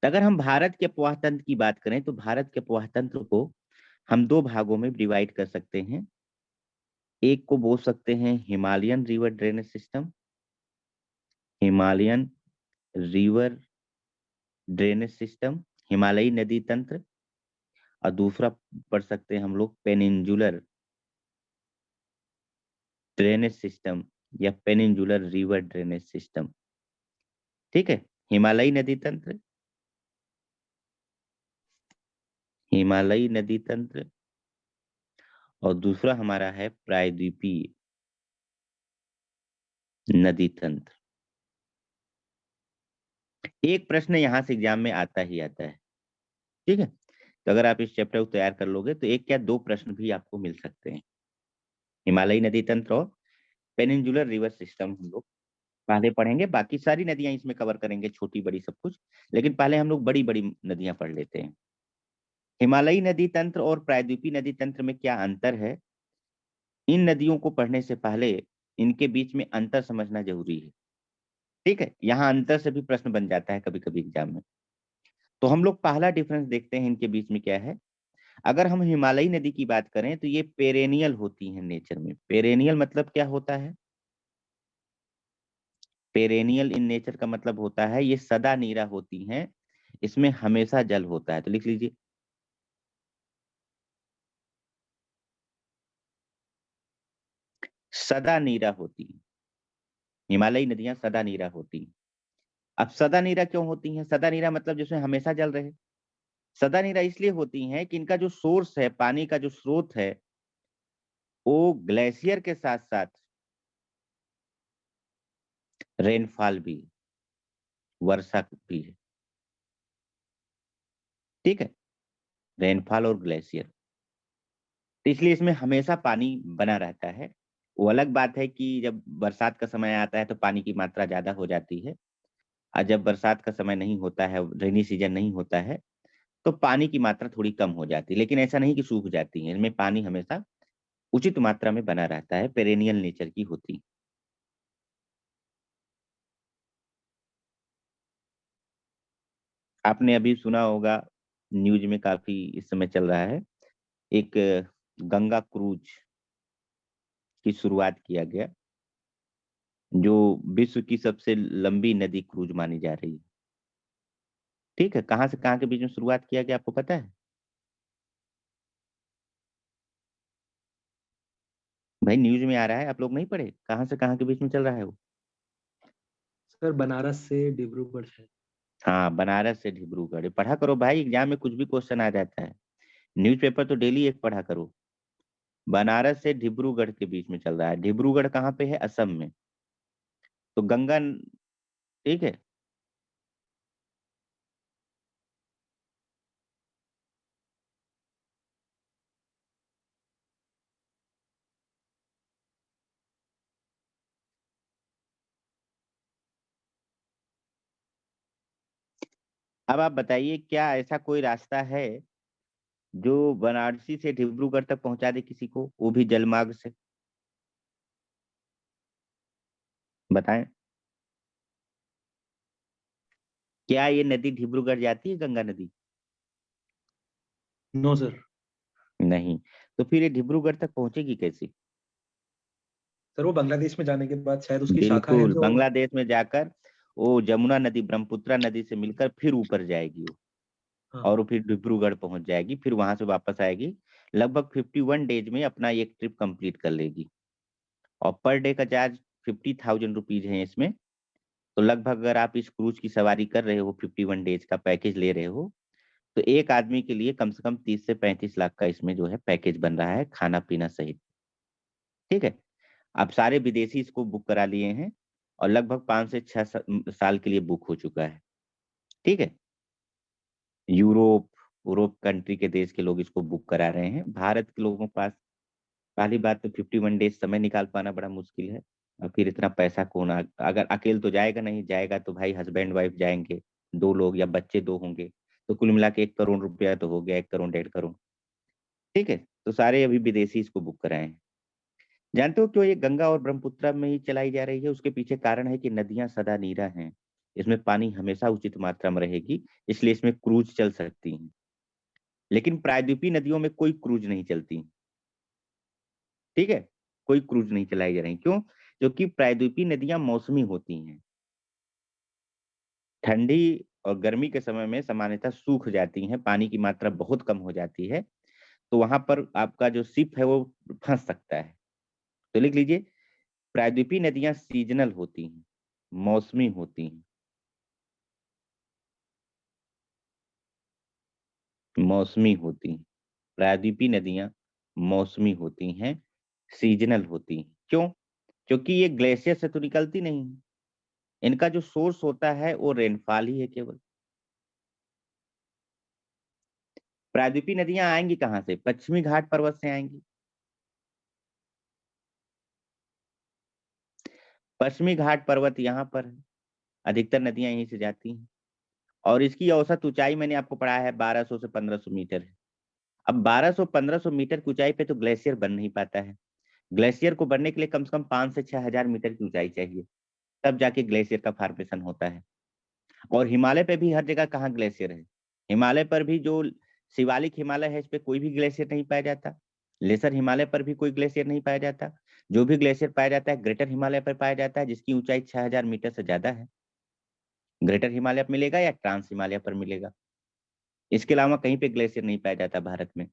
तो अगर हम भारत के अफवाह तंत्र की बात करें तो भारत के अफवाह तंत्र को हम दो भागों में डिवाइड कर सकते हैं। एक को बोल सकते हैं Himalayan river drainage system, Himalayan river drainage system, हिमालयी नदी तंत्र। और दूसरा पढ़ सकते हैं हम लोग पेनिनजुलर ड्रेनेज सिस्टम या पेनिनजुलर रिवर ड्रेनेज सिस्टम। ठीक है, हिमालयी नदी तंत्र, हिमालयी नदी तंत्र, और दूसरा हमारा है प्रायद्वीपीय नदी तंत्र। एक प्रश्न यहाँ से एग्जाम में आता ही आता है। ठीक है, तो अगर आप इस चैप्टर को तैयार कर लोगे तो एक क्या दो प्रश्न भी आपको मिल सकते हैं। हिमालयी नदी तंत्र और पेनिनजुलर रिवर सिस्टम हम लोग पहले पढ़ेंगे, बाकी सारी नदियां इसमें कवर करेंगे, छोटी बड़ी सब कुछ, लेकिन पहले हम लोग बड़ी बड़ी नदियां पढ़ लेते हैं। हिमालयी नदी तंत्र और प्रायद्वीपीय नदी तंत्र में क्या अंतर है, इन नदियों को पढ़ने से पहले इनके बीच में अंतर समझना जरूरी है। ठीक है, यहाँ अंतर से भी प्रश्न बन जाता है कभी कभी एग्जाम में। तो हम लोग पहला डिफरेंस देखते हैं इनके बीच में क्या है। अगर हम हिमालयी नदी की बात करें तो ये पेरेनियल होती हैं नेचर में। पेरेनियल मतलब क्या होता है, पेरेनियल इन नेचर का मतलब होता है ये सदा नीरा होती हैं, इसमें हमेशा जल होता है। तो लिख लीजिए, सदा नीरा होती है, हिमालयी नदियां सदा नीरा होती हैं। अब सदा नीरा क्यों होती हैं, सदा नीरा मतलब जिसमें हमेशा जल रहे। सदा नीरा इसलिए होती हैं कि इनका जो सोर्स है, पानी का जो स्रोत है, वो ग्लेशियर के साथ साथ रेनफॉल भी, वर्षा भी है। ठीक है, रेनफॉल और ग्लेशियर, तो इसलिए इसमें हमेशा पानी बना रहता है। वो अलग बात है कि जब बरसात का समय आता है तो पानी की मात्रा ज्यादा हो जाती है, और जब बरसात का समय नहीं होता है, रेनी सीजन नहीं होता है, तो पानी की मात्रा थोड़ी कम हो जाती है। लेकिन ऐसा नहीं कि सूख जाती है, इसमें पानी हमेशा उचित मात्रा में बना रहता है, पेरेनियल नेचर की होती है। आपने अभी सुना होगा, न्यूज में काफी इस समय चल रहा है, एक गंगा क्रूज की शुरुआत किया गया, जो विश्व की सबसे लंबी नदी क्रूज मानी जा रही है। ठीक है, कहाँ से कहाँ के बीच में शुरुआत किया गया आपको पता है? भाई न्यूज में आ रहा है, आप लोग नहीं पढ़े, कहाँ से कहाँ के बीच में चल रहा है वो? सर बनारस से डिब्रूगढ़ है। हाँ, बनारस से डिब्रूगढ़। ये पढ़ा करो भाई, एग्जाम में कुछ भी क्वेश्चन आ जाता है। न्यूज़पेपर तो डेली एक पढ़ा करो। बनारस से डिब्रूगढ़ के बीच में चल रहा है। डिब्रूगढ़ कहाँ पे है, असम में। तो गंगा ठीक है। अब आप बताइए, क्या ऐसा कोई रास्ता है जो बनारसी से डिब्रूगढ़ तक पहुंचा दे किसी को, वो भी जलमार्ग से? बताएं, क्या ये नदी डिब्रूगढ़ जाती है, गंगा नदी? No sir. नहीं। तो फिर ये डिब्रूगढ़ तक पहुंचेगी कैसे? सर वो बांग्लादेश में जाने के बाद शायद उसकी शाखा है बिल्कुल, जो। बांग्लादेश में जाकर वो जमुना नदी, ब्रह्मपुत्रा नदी से मिलकर फिर ऊपर जाएगी वो, हाँ। और वो फिर डिब्रूगढ़ पहुंच जाएगी, फिर वहां से वापस आएगी। लगभग 51 डेज में अपना एक ट्रिप कंप्लीट कर लेगी। और पर डे का चार्ज 50,000 रुपीज है इसमें। तो लगभग अगर आप इस क्रूज की सवारी कर रहे हो, 51 डेज का पैकेज ले रहे हो, तो एक आदमी के लिए कम से कम 30 से 35 लाख का इसमें जो है पैकेज बन रहा है, खाना पीना सहित। ठीक है, अब सारे विदेशी इसको बुक करा लिए हैं, और लगभग 5 से 6 साल के लिए बुक हो चुका है। ठीक है, यूरोप, यूरोप कंट्री के देश के लोग इसको बुक करा रहे हैं। भारत के लोगों के पास पहली बात तो 51 डेज समय निकाल पाना बड़ा मुश्किल है, और फिर इतना पैसा कौन अगर अकेले तो जाएगा नहीं, जाएगा तो भाई हस्बैंड वाइफ जाएंगे, दो लोग या बच्चे दो होंगे, तो कुल मिला के 1 करोड़ रुपया तो हो गया, 1 करोड़ 1.5 करोड़। ठीक है, तो सारे अभी विदेशी इसको बुक कराए हैं। जानते हो क्यों ये गंगा और ब्रह्मपुत्र में ही चलाई जा रही है? उसके पीछे कारण है कि नदियां सदा नीरा हैं, इसमें पानी हमेशा उचित मात्रा में रहेगी, इसलिए इसमें क्रूज चल सकती हैं। लेकिन प्रायद्वीपीय नदियों में कोई क्रूज नहीं चलती, ठीक है, कोई क्रूज नहीं चलाई जा रही। क्यों? क्योंकि प्रायद्वीपीय नदियां मौसमी होती हैं, ठंडी और गर्मी के समय में सामान्यतः सूख जाती हैं, पानी की मात्रा बहुत कम हो जाती है, तो वहां पर आपका जो शिप है वो फंस सकता है। तो लिख लीजिए, प्रायद्वीपीय नदियां सीजनल होती हैं, मौसमी होती हैं, मौसमी होती हैं। प्रायद्वीपीय नदियां मौसमी होती हैं, सीजनल होती हैं। क्यों? क्योंकि ये ग्लेशियर से तो निकलती नहीं है, इनका जो सोर्स होता है वो रेनफॉल ही है केवल। प्रायद्वीपीय नदियां आएंगी कहाँ से? पश्चिमी घाट पर्वत से आएंगी। पश्चिमी घाट पर्वत यहाँ पर है, अधिकतर नदियां यहीं से जाती हैं, और इसकी औसत ऊंचाई मैंने आपको पढ़ाया है 1200 से 1500 मीटर है। अब 1200-1500 मीटर की ऊंचाई पे तो ग्लेशियर बन नहीं पाता है। ग्लेशियर को बनने के लिए कम से कम 5 से 6 हजार मीटर की ऊंचाई चाहिए, तब जाके ग्लेशियर का फॉर्मेशन होता है। और हिमालय पे भी हर जगह कहाँ ग्लेशियर है? हिमालय पर भी जो शिवालिक हिमालय है, इस पे कोई भी ग्लेशियर नहीं पाया जाता। लेसर हिमालय पर भी कोई ग्लेशियर नहीं पाया जाता। जो भी ग्लेशियर पाया जाता है ग्रेटर हिमालय पर पाया जाता है, जिसकी ऊंचाई 6000 मीटर से ज्यादा है। ग्रेटर हिमालय पर मिलेगा या ट्रांस हिमालय पर मिलेगा, इसके अलावा कहीं पे ग्लेशियर नहीं पाया जाता भारत में।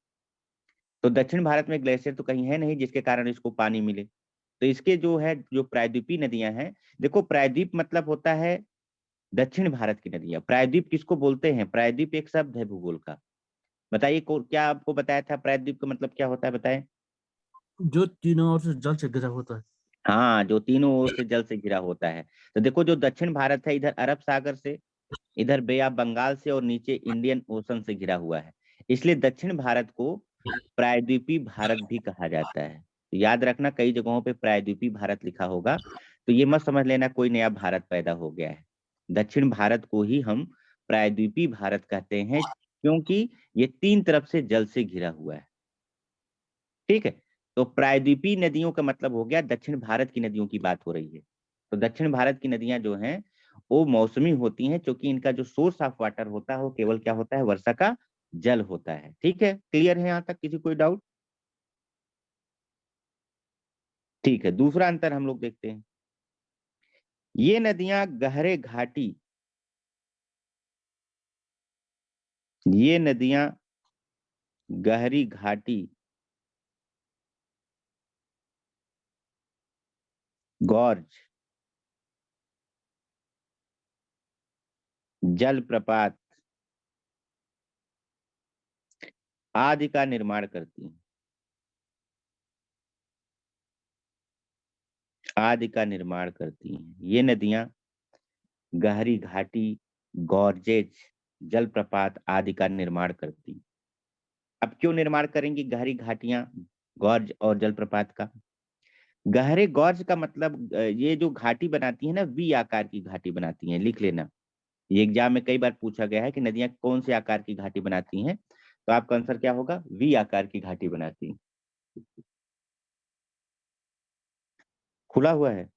तो दक्षिण भारत में ग्लेशियर तो कहीं है नहीं जिसके कारण इसको पानी मिले। तो इसके जो है, जो प्रायद्वीपीय नदियां हैं, देखो प्रायद्वीप मतलब होता है दक्षिण भारत की नदियां। प्रायद्वीप किसको बोलते हैं? प्रायद्वीप एक शब्द है भूगोल का। बताइए, क्या आपको बताया था प्रायद्वीप का मतलब क्या होता है, बताएं। जो तीनों ओर से जल से घिरा होता है। हाँ, जो तीनों ओर से जल से घिरा होता है। तो देखो, जो दक्षिण भारत है, इधर अरब सागर से, इधर बे ऑफ बंगाल से, और नीचे इंडियन ओशन से घिरा हुआ है, इसलिए दक्षिण भारत को प्रायद्वीपीय भारत भी कहा जाता है। तो याद रखना, कई जगहों पे प्रायद्वीपीय भारत लिखा होगा, तो ये मत समझ लेना कोई नया भारत पैदा हो गया है। दक्षिण भारत को ही हम प्रायद्वीपीय भारत कहते हैं, क्योंकि ये 3 तरफ से जल से घिरा हुआ है, ठीक है। तो प्रायद्वीपीय नदियों का मतलब हो गया, दक्षिण भारत की नदियों की बात हो रही है। तो दक्षिण भारत की नदियां जो हैं वो मौसमी होती हैं, क्योंकि इनका जो सोर्स ऑफ वाटर होता है वो केवल क्या होता है? वर्षा का जल होता है। ठीक है, क्लियर है यहाँ तक? किसी कोई डाउट? ठीक है, दूसरा अंतर हम लोग देखते हैं। ये नदियां गहरे घाटी, ये नदियां गहरी घाटी, गॉर्ज, जलप्रपात आदि का निर्माण करती हैं, आदि का निर्माण करती हैं। ये नदियां गहरी घाटी, गॉर्जेज, जलप्रपात आदि का निर्माण करती हैं। अब क्यों निर्माण करेंगी गहरी घाटियां, गॉर्ज और जलप्रपात का? गहरे गॉर्ज का मतलब ये जो घाटी बनाती है ना, वी आकार की घाटी बनाती हैं, लिख लेना। ये एग्जाम में कई बार पूछा गया है कि नदियां कौन से आकार की घाटी बनाती हैं, तो आपका आंसर क्या होगा? वी आकार की घाटी बनाती हैं। खुला हुआ है,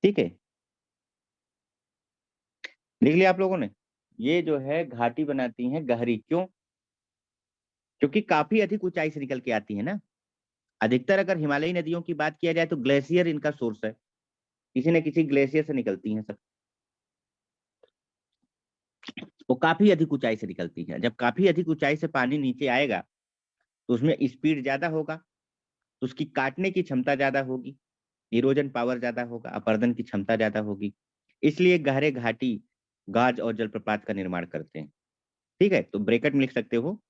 ठीक है, लिख लिया आप लोगों ने? ये जो है घाटी बनाती हैं गहरी, क्यों? क्योंकि काफी अधिक ऊंचाई से निकल के आती है ना। अधिकतर अगर हिमालयी नदियों की बात किया जाए तो ग्लेशियर इनका सोर्स है, किसी न किसी ग्लेशियर से निकलती हैं सब। वो काफी अधिक ऊंचाई से निकलती है। जब काफी अधिक ऊंचाई से पानी नीचे आएगा तो उसमें स्पीड ज्यादा होगा, तो उसकी काटने की क्षमता ज्यादा होगी, इरोजन पावर ज्यादा होगा, अपरदन की क्षमता ज्यादा होगी। इसलिए गहरे घाटी गाज और जलप्रपात का निर्माण करते हैं। ठीक है, तो ब्रैकेट में लिख सकते हो,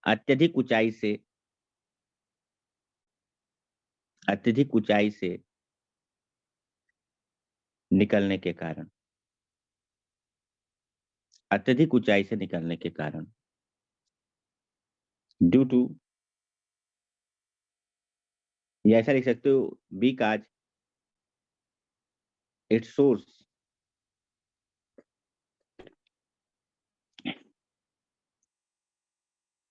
अत्यधिक ऊंचाई से, अत्यधिक ऊंचाई से निकलने के कारण, अत्यधिक ऊंचाई से निकलने के कारण, ड्यू टू, या ऐसा लिख सकते हो, because its source,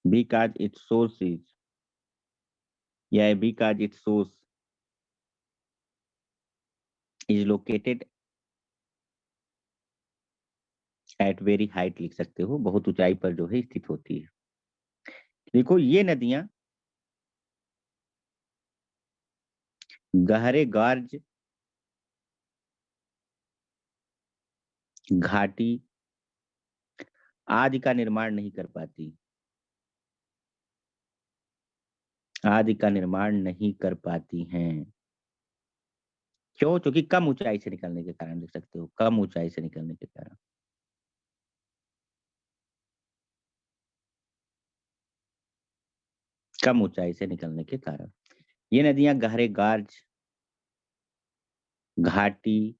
because its source is, या because its source is located at very height लिख सकते हो, बहुत ऊंचाई पर जो है स्थित होती है। देखो ये नदियां गहरे गार्ज, घाटी आदि का निर्माण नहीं कर पाती, आदि का निर्माण नहीं कर पाती हैं। क्यों? क्योंकि कम ऊंचाई से निकलने के कारण, लिख सकते हो कम ऊंचाई से निकलने के कारण। कम ऊंचाई से निकलने के कारण ये नदियां गहरे गार्ज, घाटी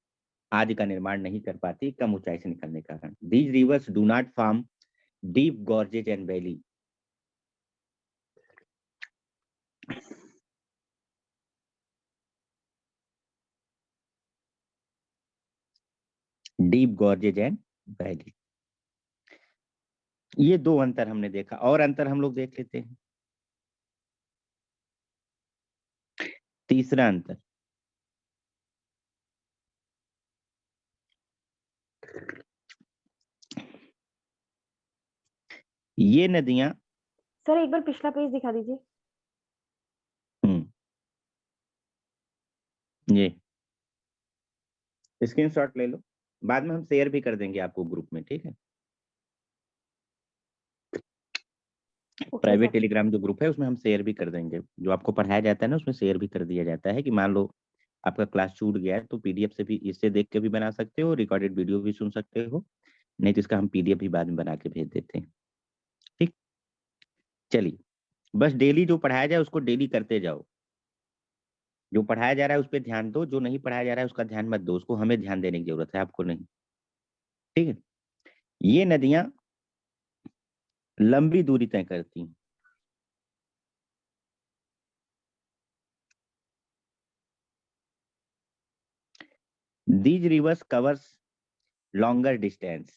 आदि का निर्माण नहीं कर पाती, कम ऊंचाई से निकलने के कारण। These rivers do not form deep gorges and valley. Deep gorges and valley, ये दो अंतर हमने देखा। और अंतर हम लोग देख लेते हैं। तीसरा अंतर, ये नदियां सर एक बार पिछला पेज दिखा दीजिए। ये स्क्रीनशॉट ले लो, बाद में हम शेयर भी कर देंगे आपको ग्रुप में, ठीक है। प्राइवेट टेलीग्राम जो ग्रुप है उसमें हम शेयर भी कर देंगे, जो आपको पढ़ाया जाता है ना उसमें शेयर भी कर दिया जाता है कि मान लो आपका क्लास छूट गया है तो पीडीएफ से भी, इससे देख के भी बना सकते हो, रिकॉर्डेड वीडियो भी सुन सकते हो, नहीं तो इसका हम पीडीएफ भी बाद में बना के भेज देते हैं, ठीक। चलिए, बस डेली जो पढ़ाया जाए उसको डेली करते जाओ। जो पढ़ाया जा रहा है उस पर ध्यान दो, जो नहीं पढ़ाया जा रहा है उसका ध्यान मत दो, उसको हमें ध्यान देने की जरूरत है, आपको नहीं, ठीक है। ये नदियां लंबी दूरी तय करती हैं। These rivers covers longer distance,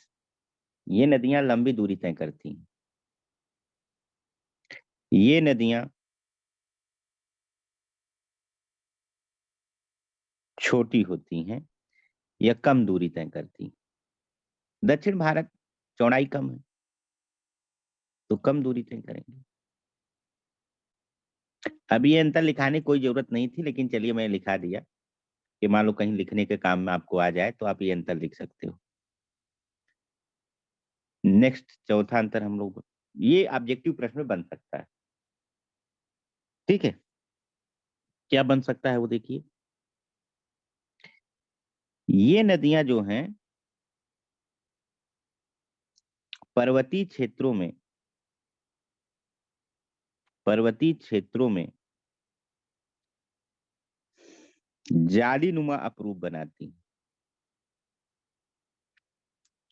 ये नदियां लंबी दूरी तय करती हैं। ये नदियां छोटी होती हैं या कम दूरी तय करती हैं। दक्षिण भारत चौड़ाई कम है तो कम दूरी तय करेंगे। अभी ये अंतर लिखाने की कोई जरूरत नहीं थी, लेकिन चलिए मैं लिखा दिया कि मान लो कहीं लिखने के काम में आपको आ जाए तो आप ये अंतर लिख सकते हो। नेक्स्ट चौथा अंतर हम लोग, ये ऑब्जेक्टिव प्रश्न में बन सकता है, ठीक है। क्या बन सकता है वो देखिए। ये नदियां जो हैं पर्वतीय क्षेत्रों में, पर्वतीय क्षेत्रों में जालीनुमा अपरूप बनाती हैं,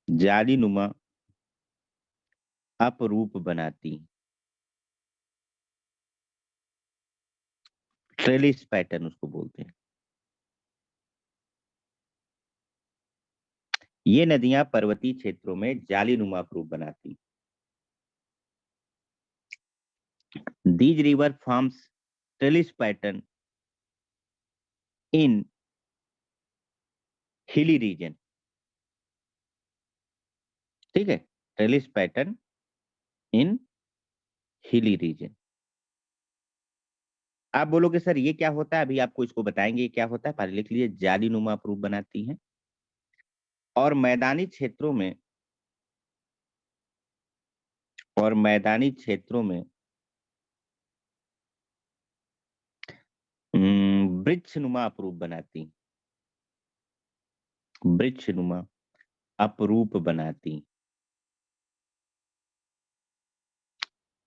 जालीनुमा अपरूप बनाती हैं। ट्रेलिस पैटर्न उसको बोलते हैं। ये नदियां पर्वतीय क्षेत्रों में जालीनुमा अपरूप बनाती। These river forms trellis pattern in hilly region, ठीक है। Trellis pattern in hilly region. आप बोलोगे सर ये क्या होता है, अभी आपको इसको बताएंगे ये क्या होता है, पहले लिख लीजिए। जालीनुमा अपरूप बनाती हैं और मैदानी क्षेत्रों में, और मैदानी क्षेत्रों में वृक्षनुमा अपरूप बनाती, वृक्षनुमा अपरूप बनाती।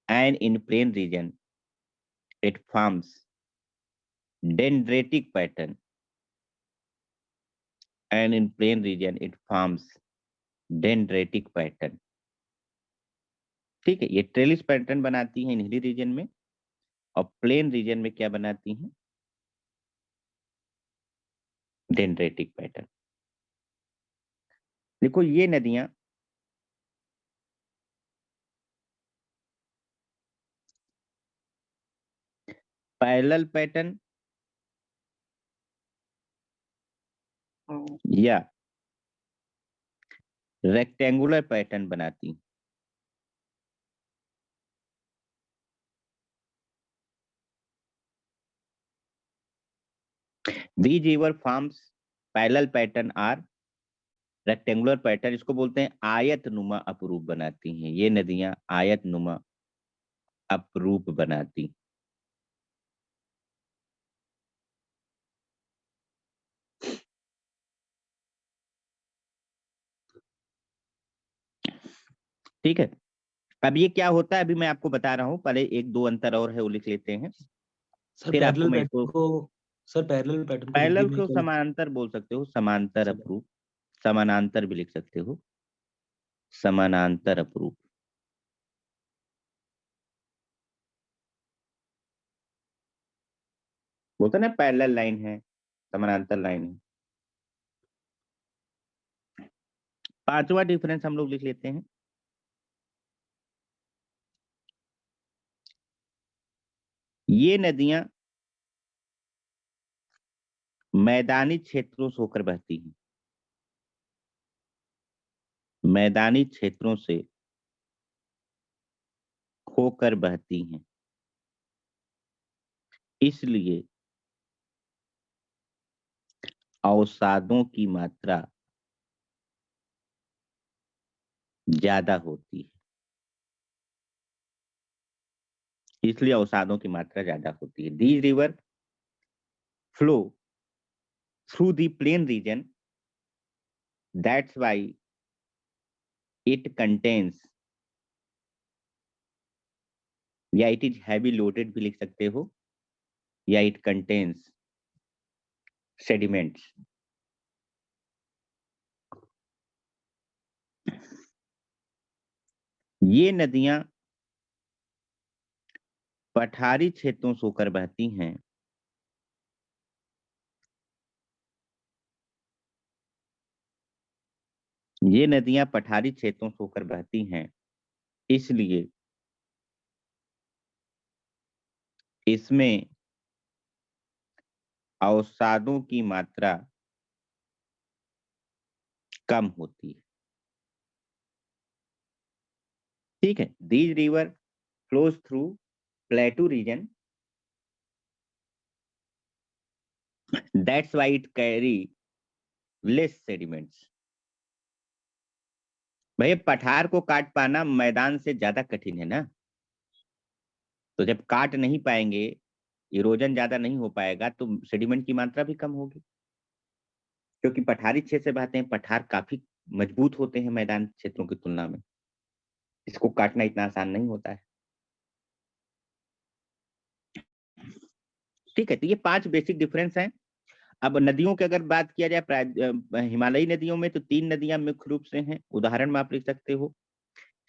And in plain region it forms dendritic pattern, and in plain region it forms dendritic pattern, ठीक है। ये ट्रेलिस पैटर्न बनाती हैं इन हिली रीजन में, और प्लेन रीजन में क्या बनाती हैं, डेंड्रेटिक पैटर्न। देखो ये नदियां पैरेलल पैटर्न या रेक्टेंगुलर पैटर्न बनाती। These river forms parallel pattern are rectangular pattern, इसको बोलते हैं आयत नुमा अपरूप बनाती हैं। ये नदियां आयत नुमा अपरूप बनाती। ठीक है, अब ये क्या होता है अभी मैं आपको बता रहा हूँ, पहले एक दो अंतर और है वो लिख लेते हैं, सर फिर आपको पैरेलल मैं पैटर्न इसको को सर पैरेलल पैटर्न को हिंदी पैरेलल में को क्या? समानांतर बोल सकते हो, समांतर सर अपरूप, समानांतर भी लिख सकते हो, समानांतर अपरूप। बोलते ना पैरेलल लाइन है, समानांतर लाइन है। पांचवा डिफरेंस हम लोग लिख लेते हैं, ये नदियां मैदानी क्षेत्रों से होकर बहती हैं, मैदानी क्षेत्रों से होकर बहती हैं, इसलिए अवसादों की मात्रा ज्यादा होती है, इसलिए अवसादों की मात्रा ज्यादा होती है। These river flow through the plain region, that's why it contains, या इट इज हैवी लोडेड भी लिख सकते हो, या इट कंटेन्स सेडिमेंट्स। ये नदियां पठारी क्षेत्रों से होकर बहती हैं, ये नदियां पठारी क्षेत्रों से होकर बहती हैं, इसलिए इसमें अवसादों की मात्रा कम होती है। ठीक है, these river flows through plateau region, that's why it carry less sediments. भैया पठार को काट पाना मैदान से ज्यादा कठिन है ना, तो जब काट नहीं पाएंगे, इरोजन ज्यादा नहीं हो पाएगा, तो सेडिमेंट की मात्रा भी कम होगी, क्योंकि पठारी क्षेत्र से बहते हैं, पठार काफी मजबूत होते हैं मैदान क्षेत्रों की तुलना में, इसको काटना इतना आसान नहीं होता है। ठीक है, तो ये 5 बेसिक डिफरेंस हैं। अब नदियों की अगर बात किया जाए, हिमालयी नदियों में तो 3 नदियां मुख्य रूप से हैं, उदाहरण में आप लिख सकते हो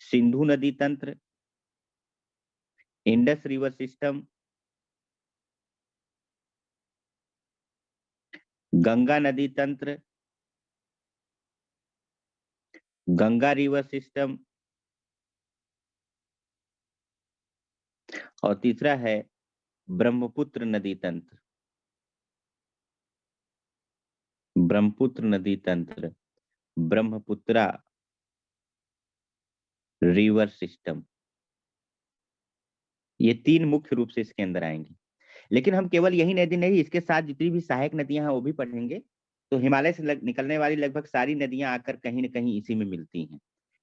सिंधु नदी तंत्र, इंडस रिवर सिस्टम, गंगा नदी तंत्र, गंगा रिवर सिस्टम, और तीसरा है ब्रह्मपुत्र नदी तंत्र, ब्रह्मपुत्र नदी तंत्र, ब्रह्मपुत्रा रिवर सिस्टम। ये 3 मुख्य रूप से इसके अंदर आएंगे, लेकिन हम केवल यही नदी नहीं, इसके साथ जितनी भी सहायक नदियां हैं वो भी पढ़ेंगे। तो हिमालय से निकलने वाली लगभग सारी नदियां आकर कहीं न कहीं इसी में मिलती हैं,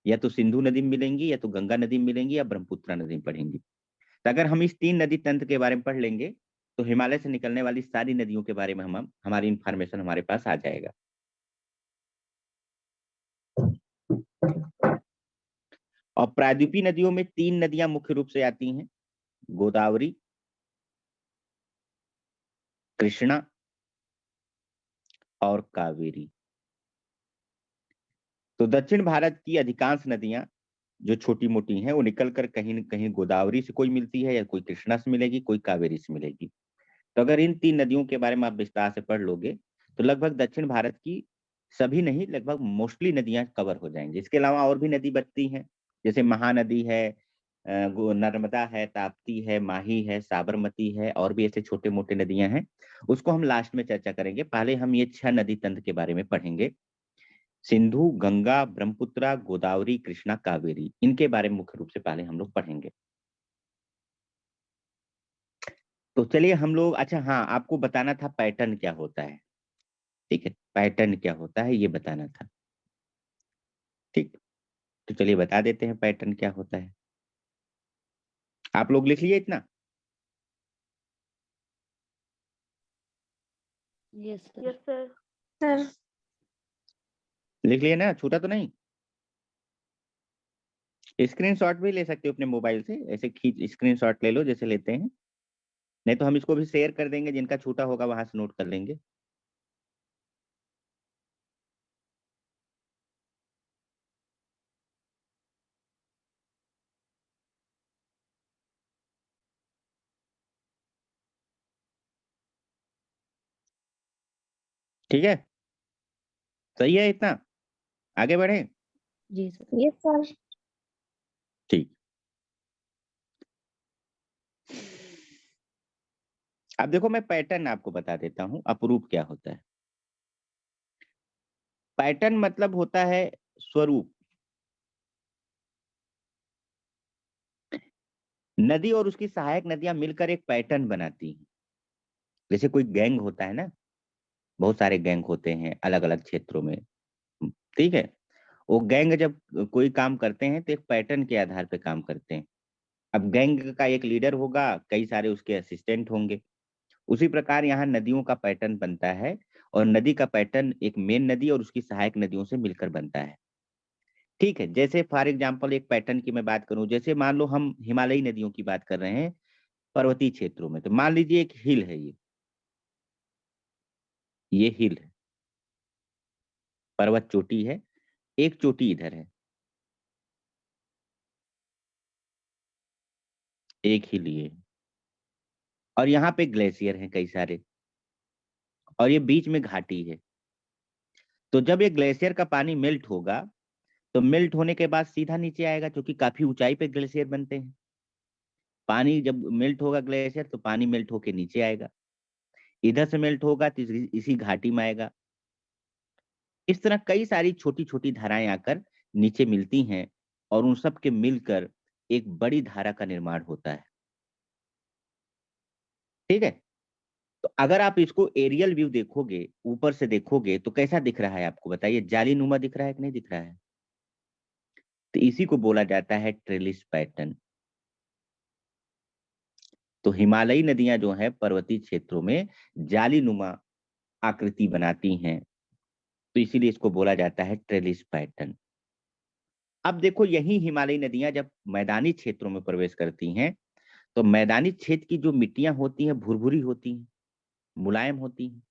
या तो सिंधु नदी में मिलेंगी, या तो गंगा नदी में मिलेंगी, या ब्रह्मपुत्र नदी में पढ़ेंगी। तो अगर हम इस 3 नदी तंत्र के बारे में पढ़ लेंगे, तो हिमालय से निकलने वाली सारी नदियों के बारे में हमारी इंफॉर्मेशन हमारे पास आ जाएगा। और प्रायद्वीपीय नदियों में 3 नदियां मुख्य रूप से आती हैं, गोदावरी, कृष्णा और कावेरी। तो दक्षिण भारत की अधिकांश नदियां जो छोटी मोटी हैं वो निकलकर कहीं न कहीं गोदावरी से कोई मिलती है, या कोई कृष्णा से मिलेगी, कोई कावेरी से मिलेगी। तो अगर इन 3 नदियों के बारे में आप विस्तार से पढ़ लोगे, तो लगभग दक्षिण भारत की सभी नहीं, लगभग मोस्टली नदियां कवर हो जाएंगी। इसके अलावा और भी नदी बचती हैं, जैसे महानदी है, नर्मदा है, ताप्ती है, माही है, साबरमती है, और भी ऐसे छोटे मोटे नदियां हैं, उसको हम लास्ट में चर्चा करेंगे। पहले हम ये 6 नदी तंत्र के बारे में पढ़ेंगे। सिंधु, गंगा, ब्रह्मपुत्रा, गोदावरी, कृष्णा, कावेरी, इनके बारे में मुख्य रूप से पहले हम लोग पढ़ेंगे। तो चलिए हम लोग, अच्छा हाँ, आपको बताना था पैटर्न क्या होता है। ठीक है, पैटर्न क्या होता है ये बताना था। ठीक, तो चलिए बता देते हैं पैटर्न क्या होता है। आप लोग लिख लिए इतना? Yes sir. लिख लिए ना? छूटा तो नहीं? स्क्रीनशॉट भी ले सकते हो अपने मोबाइल से, ऐसे खींच स्क्रीनशॉट ले लो जैसे लेते हैं, नहीं तो हम इसको भी शेयर कर देंगे, जिनका छूटा होगा वहां से नोट कर लेंगे। ठीक है, सही है इतना? आगे बढ़े? जी सर। Yes sir. ठीक, अब देखो मैं पैटर्न आपको बता देता हूं, अपरूप क्या होता है। पैटर्न मतलब होता है स्वरूप। नदी और उसकी सहायक नदियां मिलकर एक पैटर्न बनाती हैं। जैसे कोई गैंग होता है ना, बहुत सारे गैंग होते हैं अलग अलग क्षेत्रों में। ठीक है, वो गैंग जब कोई काम करते हैं तो एक पैटर्न के आधार पे काम करते हैं। अब गैंग का एक लीडर होगा, कई सारे उसके असिस्टेंट होंगे। उसी प्रकार यहाँ नदियों का पैटर्न बनता है, और नदी का पैटर्न एक मेन नदी और उसकी सहायक नदियों से मिलकर बनता है। ठीक है, जैसे फॉर एग्जाम्पल एक पैटर्न की मैं बात करूं, जैसे मान लो हम हिमालयी नदियों की बात कर रहे हैं पर्वतीय क्षेत्रों में, तो मान लीजिए एक हिल है, ये हिल है, पर्वत चोटी है, एक चोटी इधर है, एक हिल ये है, और यहाँ पे ग्लेशियर हैं कई सारे, और ये बीच में घाटी है। तो जब ये ग्लेशियर का पानी मेल्ट होगा, तो मेल्ट होने के बाद सीधा नीचे आएगा, क्योंकि काफी ऊंचाई पे ग्लेशियर बनते हैं। पानी जब मेल्ट होगा ग्लेशियर, तो पानी मेल्ट होके नीचे आएगा, इधर से मेल्ट होगा तो इसी घाटी में आएगा। इस तरह कई सारी छोटी छोटी धाराएं आकर नीचे मिलती हैं, और उन सब के मिलकर एक बड़ी धारा का निर्माण होता है। ठीक है, तो अगर आप इसको एरियल व्यू देखोगे, ऊपर से देखोगे, तो कैसा दिख रहा है आपको बताइए? जालीनुमा दिख रहा है कि नहीं दिख रहा है? तो इसी को बोला जाता है ट्रेलिस पैटर्न। तो हिमालयी नदियां जो है पर्वतीय क्षेत्रों में जालीनुमा आकृति बनाती हैं, तो इसीलिए इसको बोला जाता है ट्रेलिस पैटर्न। अब देखो, यही हिमालयी नदियां जब मैदानी क्षेत्रों में प्रवेश करती हैं, तो मैदानी क्षेत्र की जो मिट्टियां होती हैं भुरभुरी होती हैं, मुलायम होती हैं।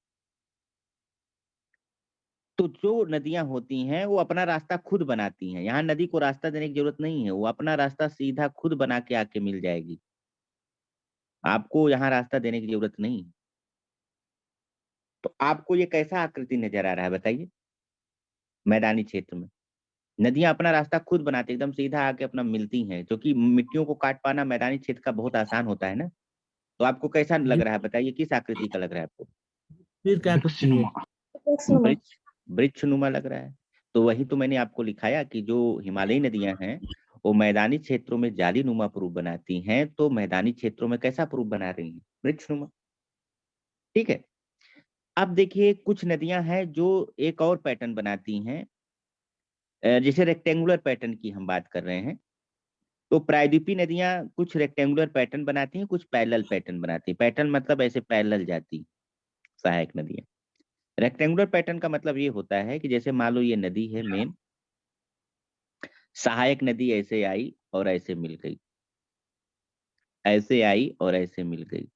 तो जो नदियां होती हैं वो अपना रास्ता खुद बनाती हैं, यहाँ नदी को रास्ता देने की जरूरत नहीं है, वो अपना रास्ता सीधा खुद बना के आके मिल जाएगी। आपको यहाँ रास्ता देने की जरूरत नहीं है। तो आपको ये कैसा आकृति नजर आ रहा है बताइए? मैदानी क्षेत्र में नदियां अपना रास्ता खुद बनाती, एकदम सीधा आके अपना मिलती हैं, क्योंकि मिट्टियों को काट पाना मैदानी क्षेत्र का बहुत आसान होता है ना। तो आपको कैसा लग ये रहा है बताइए, किस आकृति का लग रहा है आपको? फिर क्या करती है? वृक्ष, वृक्षनुमा लग रहा है। तो वही तो मैंने आपको लिखाया कि जो हिमालयी नदियां हैं वो मैदानी क्षेत्रों में जालीनुमा स्वरूप बनाती हैं, तो मैदानी क्षेत्रों में कैसा स्वरूप बना रही हैं? वृक्षनुमा। ठीक है, अब देखिए कुछ नदियां हैं जो एक और पैटर्न बनाती हैं, जैसे रेक्टेंगुलर पैटर्न की हम बात कर रहे हैं। तो प्रायद्वीपीय नदियां कुछ रेक्टेंगुलर पैटर्न बनाती हैं, कुछ पैरेलल पैटर्न बनाती हैं। पैटर्न मतलब ऐसे पैरेलल जाती सहायक नदियां। रेक्टेंगुलर पैटर्न का मतलब ये होता है कि जैसे मान लो ये नदी है मेन, सहायक नदी ऐसे आई और ऐसे मिल गई, ऐसे आई और ऐसे मिल गई।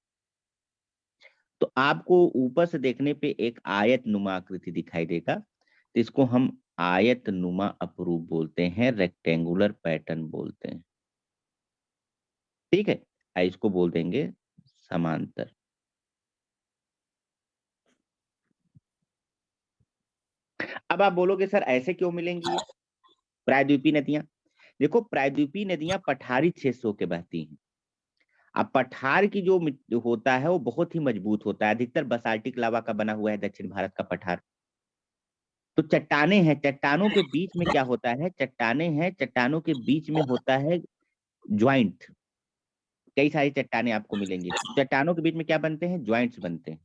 तो आपको ऊपर से देखने पे एक आयत नुमा आकृति दिखाई देगा, तो इसको हम आयत नुमा अपरूप बोलते हैं, रेक्टेंगुलर पैटर्न बोलते हैं। ठीक है, इसको बोल देंगे समांतर। अब आप बोलोगे सर ऐसे क्यों मिलेंगी ये प्रायद्वीपीय नदियां? देखो प्रायद्वीपीय नदियां पठारी क्षेत्र से होकर बहती हैं। अब पठार की जो होता है वो बहुत ही मजबूत होता है, अधिकतर बसाल्टिक लावा का बना हुआ है दक्षिण भारत का पठार। तो चट्टाने हैं, चट्टानों के बीच में क्या होता है, चट्टाने हैं, चट्टानों के बीच में होता है ज्वाइंट। कई सारी चट्टाने आपको मिलेंगी, चट्टानों के बीच में क्या बनते हैं, ज्वाइंट्स बनते हैं।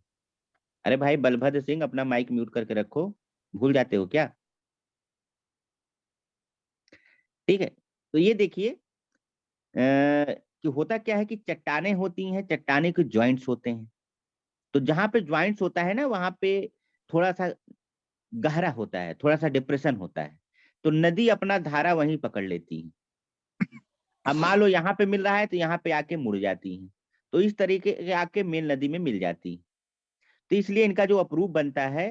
अरे भाई बलभद्र सिंह अपना माइक म्यूट करके रखो, भूल जाते हो क्या? ठीक है, तो ये देखिए कि होता क्या है कि चट्टाने होती हैं, चट्टाने के ज्वाइंट्स होते हैं। तो जहां पे ज्वाइंट्स होता है ना वहां पे थोड़ा सा गहरा होता है, थोड़ा सा डिप्रेशन होता है, तो नदी अपना धारा वहीं पकड़ लेती है। अब मान लो यहाँ पे मिल रहा है तो यहाँ पे आके मुड़ जाती है, तो इस तरीके के आके मेन नदी में मिल जाती है। तो इसलिए इनका जो अपरूप बनता है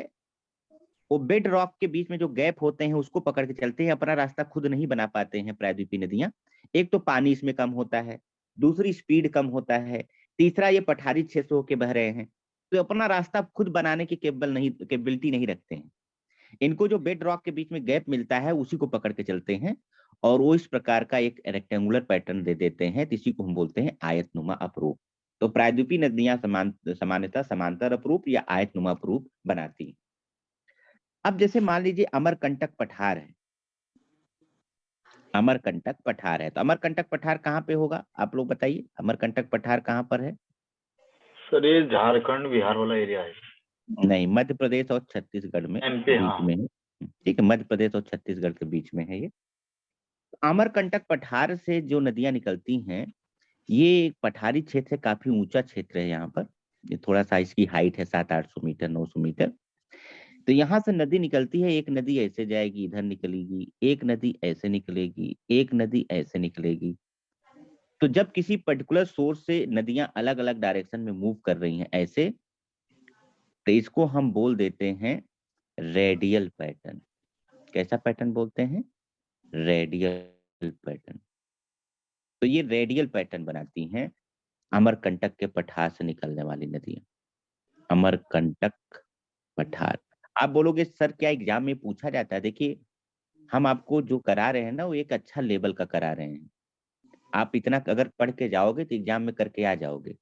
वो बेड रॉक के बीच में जो गैप होते हैं उसको पकड़ के चलते हैं, अपना रास्ता खुद नहीं बना पाते हैं प्रायद्वीपीय नदियां। एक तो पानी इसमें कम होता है, दूसरी स्पीड कम होता है, तीसरा ये पठारी क्षेत्र होके बह रहे हैं, तो अपना रास्ता खुद बनाने की कैपेबिलिटी नहीं रखते हैं। इनको जो बेड रॉक के बीच में गैप मिलता है उसी को पकड़ के चलते हैं और वो इस प्रकार का एक रेक्टेंगुलर पैटर्न दे देते हैं, तो इसी को हम बोलते हैं आयतनुमा अपरूप। तो प्रायद्वीपीय नदियां सामान्यतः समांतर अपरूप या आयतनुमा अपरूप बनाती हैं। अब जैसे मान लीजिए अमरकंटक पठार है, अमरकंटक पठार है, तो अमरकंटक पठार कहाँ पे होगा आप लोग बताइए, अमरकंटक पठार कहाँ पर है? सर ये झारखंड बिहार वाला एरिया है। नहीं, मध्य प्रदेश और छत्तीसगढ़ में एमपी, बीच हाँ। में है। ठीक है, मध्य प्रदेश और छत्तीसगढ़ के बीच में है ये। अमरकंटक पठार से जो नदियां निकलती हैं ये पठारी क्षेत्र है, काफी ऊंचा क्षेत्र है यहाँ पर। ये थोड़ा सा इसकी हाइट है 700-800 मीटर 900 मीटर। तो यहाँ से नदी निकलती है, एक नदी ऐसे जाएगी इधर निकलेगी, एक नदी ऐसे निकलेगी, एक नदी ऐसे निकलेगी। तो जब किसी पर्टिकुलर सोर्स से नदियां अलग अलग डायरेक्शन में मूव कर रही हैं ऐसे, तो इसको हम बोल देते हैं रेडियल पैटर्न। कैसा पैटर्न बोलते हैं? Radial pattern. तो ये रेडियल पैटर्न बनाती हैं अमरकंटक के पठार से निकलने वाली नदियां। अमरकंटक पठार। आप बोलोगे सर क्या एग्जाम में पूछा जाता है? देखिए हम आपको जो करा रहे हैं ना वो एक अच्छा लेवल का करा रहे हैं। आप इतना अगर पढ़ के जाओगे तो एग्जाम में करके आ जाओगे।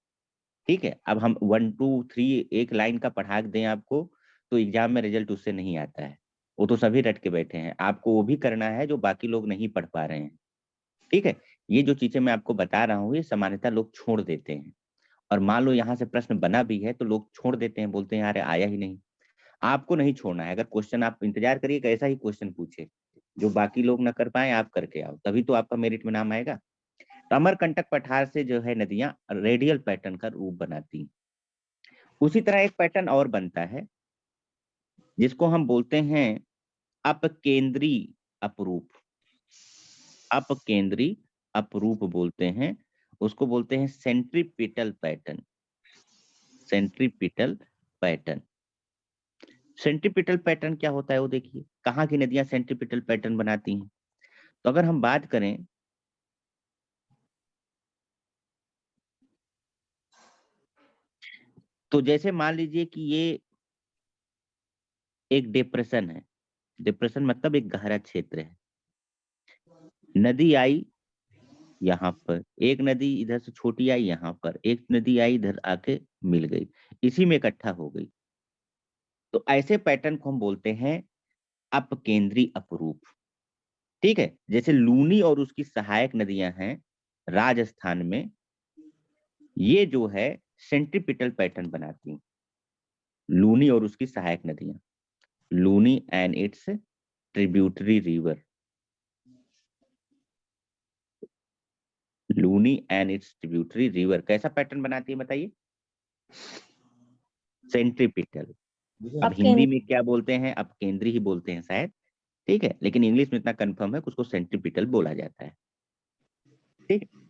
ठीक है, अब हम 1 2 3 एक लाइन का पढ़ा दें आपको तो एग्जाम में रिजल्ट उससे नहीं आता है, वो तो सभी रट के बैठे हैं। आपको वो भी करना है जो बाकी लोग नहीं पढ़ पा रहे हैं। ठीक है, ये जो चीजें मैं आपको बता रहा हूँ ये सामान्यतः लोग छोड़ देते हैं, और मान लो यहाँ से प्रश्न बना भी है तो लोग छोड़ देते हैं, बोलते हैं यार आया ही नहीं। आपको नहीं छोड़ना है, अगर क्वेश्चन आप इंतजार करिए कि ऐसा ही क्वेश्चन पूछे जो बाकी लोग ना कर पाए, आप करके आओ, तभी तो आपका मेरिट में नाम आएगा। तो अमरकंटक पठार से जो है नदियां रेडियल पैटर्न का रूप बनाती हैं। उसी तरह एक पैटर्न और बनता है जिसको हम बोलते हैं अपकेंद्री अपरूप। अपकेंद्री अपरूप बोलते हैं, उसको बोलते हैं centripetal pattern. Centripetal pattern. Centripetal pattern क्या होता है वो देखिए, कहाँ की नदियां सेंट्रीपिटल पैटर्न बनाती हैं। तो अगर हम बात करें तो जैसे मान लीजिए कि ये एक डिप्रेशन है, डिप्रेशन मतलब एक गहरा क्षेत्र है। नदी आई यहाँ पर, एक नदी इधर से छोटी आई यहाँ पर, एक नदी आई इधर आके मिल गई, इसी में इकट्ठा हो गई। तो ऐसे पैटर्न को हम बोलते हैं अपकेंद्री अपरूप। ठीक है, जैसे लूनी और उसकी सहायक नदियां हैं राजस्थान में, ये जो है सेंट्रीपिटल पैटर्न बनाती हैं। लूनी और उसकी सहायक नदियां, Luni and its tributary river, Luni and its tributary river कैसा पैटर्न बनाती है बताइए? सेंट्रीपिटल। अब हिंदी में क्या बोलते हैं? अब केंद्रीय ही बोलते हैं शायद। ठीक है, लेकिन इंग्लिश में इतना कंफर्म है कि उसको सेंट्रीपिटल बोला जाता है। ठीक है,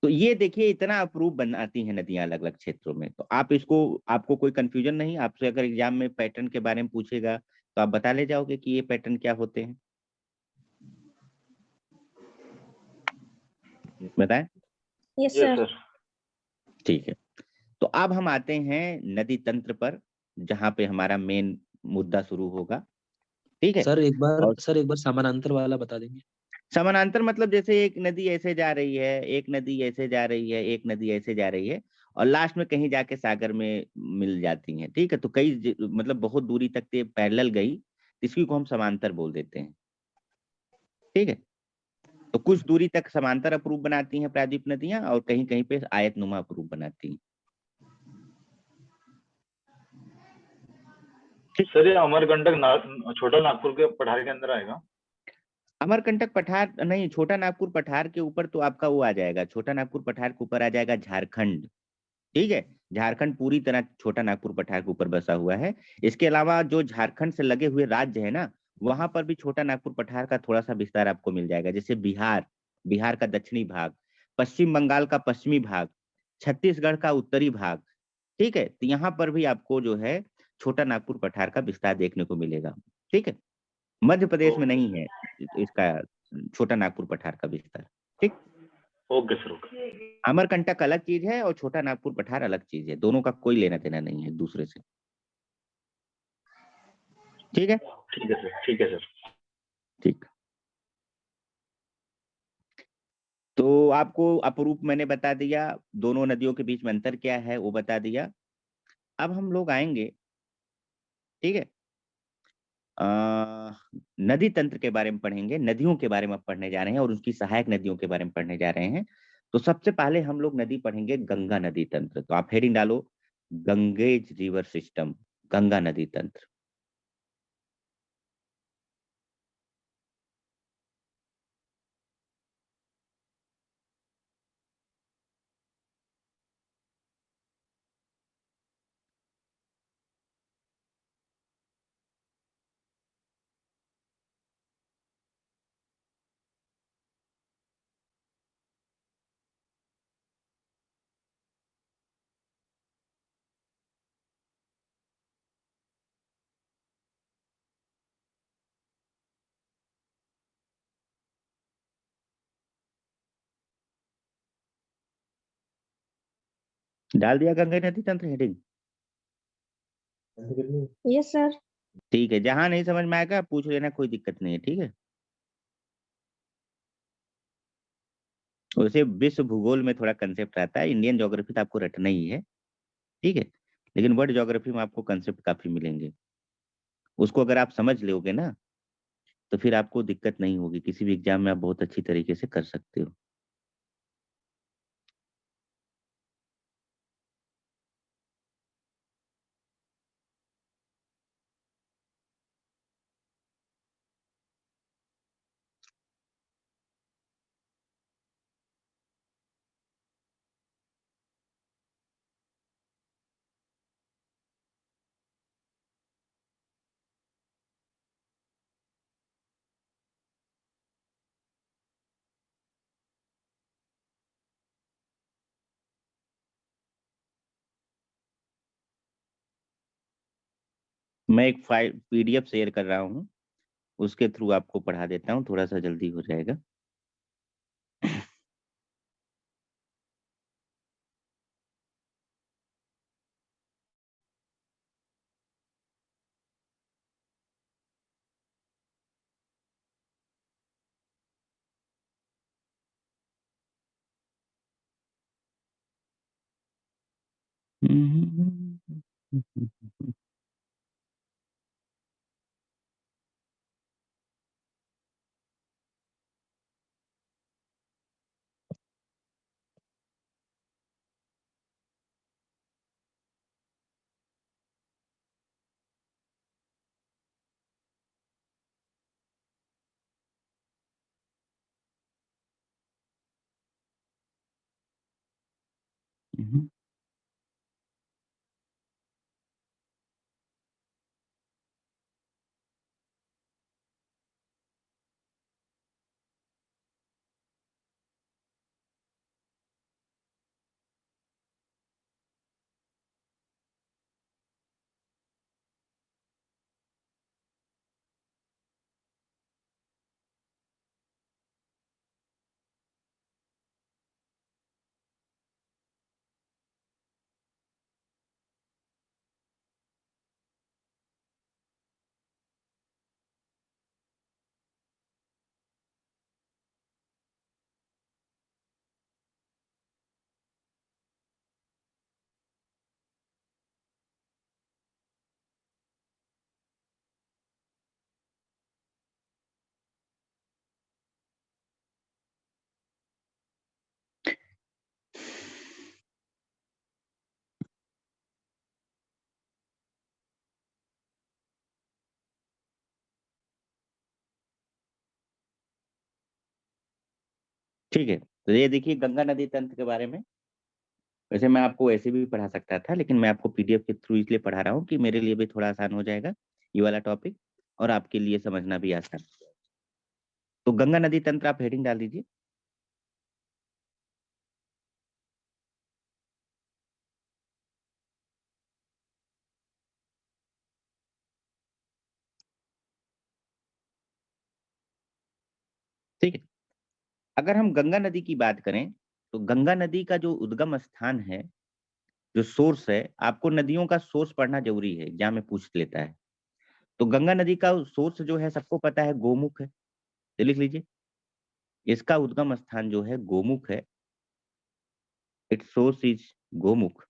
तो ये देखिए इतना अप्रूव बनाती हैं नदियां अलग अलग क्षेत्रों में। तो आप इसको, आपको कोई कंफ्यूजन नहीं, आपसे अगर एग्जाम में पैटर्न के बारे में पूछेगा तो आप बता ले जाओगे कि ये पैटर्न क्या होते हैं। बताएं? Yes yes sir. सर। ठीक है, तो अब हम आते हैं नदी तंत्र पर, जहां पे हमारा मेन मुद्दा शुरू होगा। ठीक है, सर एक और बार समानांतर वाला बता देंगे। समानांतर मतलब जैसे एक नदी ऐसे जा रही है, एक नदी ऐसे जा रही है, एक नदी ऐसे जा रही है, और लास्ट में कहीं जाके सागर में मिल जाती हैं, ठीक है। तो कई मतलब बहुत दूरी तक ये पैरेलल गई, इसी को हम समांतर बोल देते हैं, ठीक है। तो कुछ दूरी तक समांतर अपरूप बनाती हैं प्रायद्वीप नदियां, और कहीं कहीं पे आयतनुमा अपरूप बनाती हैं। सर ये अमरकंटक छोटा नागपुर के पठार के अंदर आएगा? अमरकंटक पठार नहीं, छोटा नागपुर पठार के ऊपर तो आपका वो आ जाएगा, छोटा नागपुर पठार के ऊपर आ जाएगा झारखंड, ठीक है। झारखंड पूरी तरह छोटा नागपुर पठार के ऊपर बसा हुआ है। इसके अलावा जो झारखंड से लगे हुए राज्य है ना, वहां पर भी छोटा नागपुर पठार का थोड़ा सा विस्तार आपको मिल जाएगा, जैसे बिहार, बिहार का दक्षिणी भाग, पश्चिम बंगाल का पश्चिमी भाग, छत्तीसगढ़ का उत्तरी भाग, ठीक है। तो यहाँ पर भी आपको जो है छोटा नागपुर पठार का विस्तार देखने को मिलेगा, ठीक है। मध्य प्रदेश में ओके नहीं है इसका छोटा नागपुर पठार का विस्तार, ठीक। Okay sir, okay. अमरकंटक अलग चीज है और छोटा नागपुर पठार अलग चीज है, दोनों का कोई लेना देना नहीं है एक दूसरे से, ठीक है। ठीक है सर, ठीक है सर। ठीक। तो आपको अपरूप मैंने बता दिया, दोनों नदियों के बीच में अंतर क्या है वो बता दिया। अब हम लोग आएंगे, ठीक है, नदी तंत्र के बारे में पढ़ेंगे, नदियों के बारे में पढ़ने जा रहे हैं और उसकी सहायक नदियों के बारे में पढ़ने जा रहे हैं। तो सबसे पहले हम लोग नदी पढ़ेंगे गंगा नदी तंत्र। तो आप हेडिंग डालो, गंगेज रिवर सिस्टम, गंगा नदी तंत्र। डाल दिया गंगा नदी तंत्र हेडिंग? Yes sir. ठीक है, जहां नहीं समझ में आएगा पूछ लेना, कोई दिक्कत नहीं है, ठीक है। वैसे विश्व भूगोल में थोड़ा कंसेप्ट रहता है, इंडियन ज्योग्राफी तो आपको रटना ही है, ठीक है। लेकिन वर्ल्ड ज्योग्राफी में आपको कंसेप्ट काफी मिलेंगे, उसको अगर आप समझ लोगे ना तो फिर आपको दिक्कत नहीं होगी, किसी भी एग्जाम में आप बहुत अच्छी तरीके से कर सकते हो। मैं एक फाइल पीडीएफ शेयर कर रहा हूँ, उसके थ्रू आपको पढ़ा देता हूँ, थोड़ा सा जल्दी हो जाएगा। ठीक है, तो ये देखिए गंगा नदी तंत्र के बारे में। वैसे मैं आपको ऐसे भी पढ़ा सकता था, लेकिन मैं आपको पीडीएफ के थ्रू इसलिए पढ़ा रहा हूँ कि मेरे लिए भी थोड़ा आसान हो जाएगा ये वाला टॉपिक, और आपके लिए समझना भी आसान। तो गंगा नदी तंत्र आप हेडिंग डाल दीजिए। ठीक है, अगर हम गंगा नदी की बात करें तो गंगा नदी का जो उद्गम स्थान है, जो सोर्स है, आपको नदियों का सोर्स पढ़ना जरूरी है, एग्जाम में पूछ लेता है। तो गंगा नदी का सोर्स जो है सबको पता है, गोमुख है, तो लिख लीजिए इसका उद्गम स्थान जो है गोमुख है। It's source is Gomukh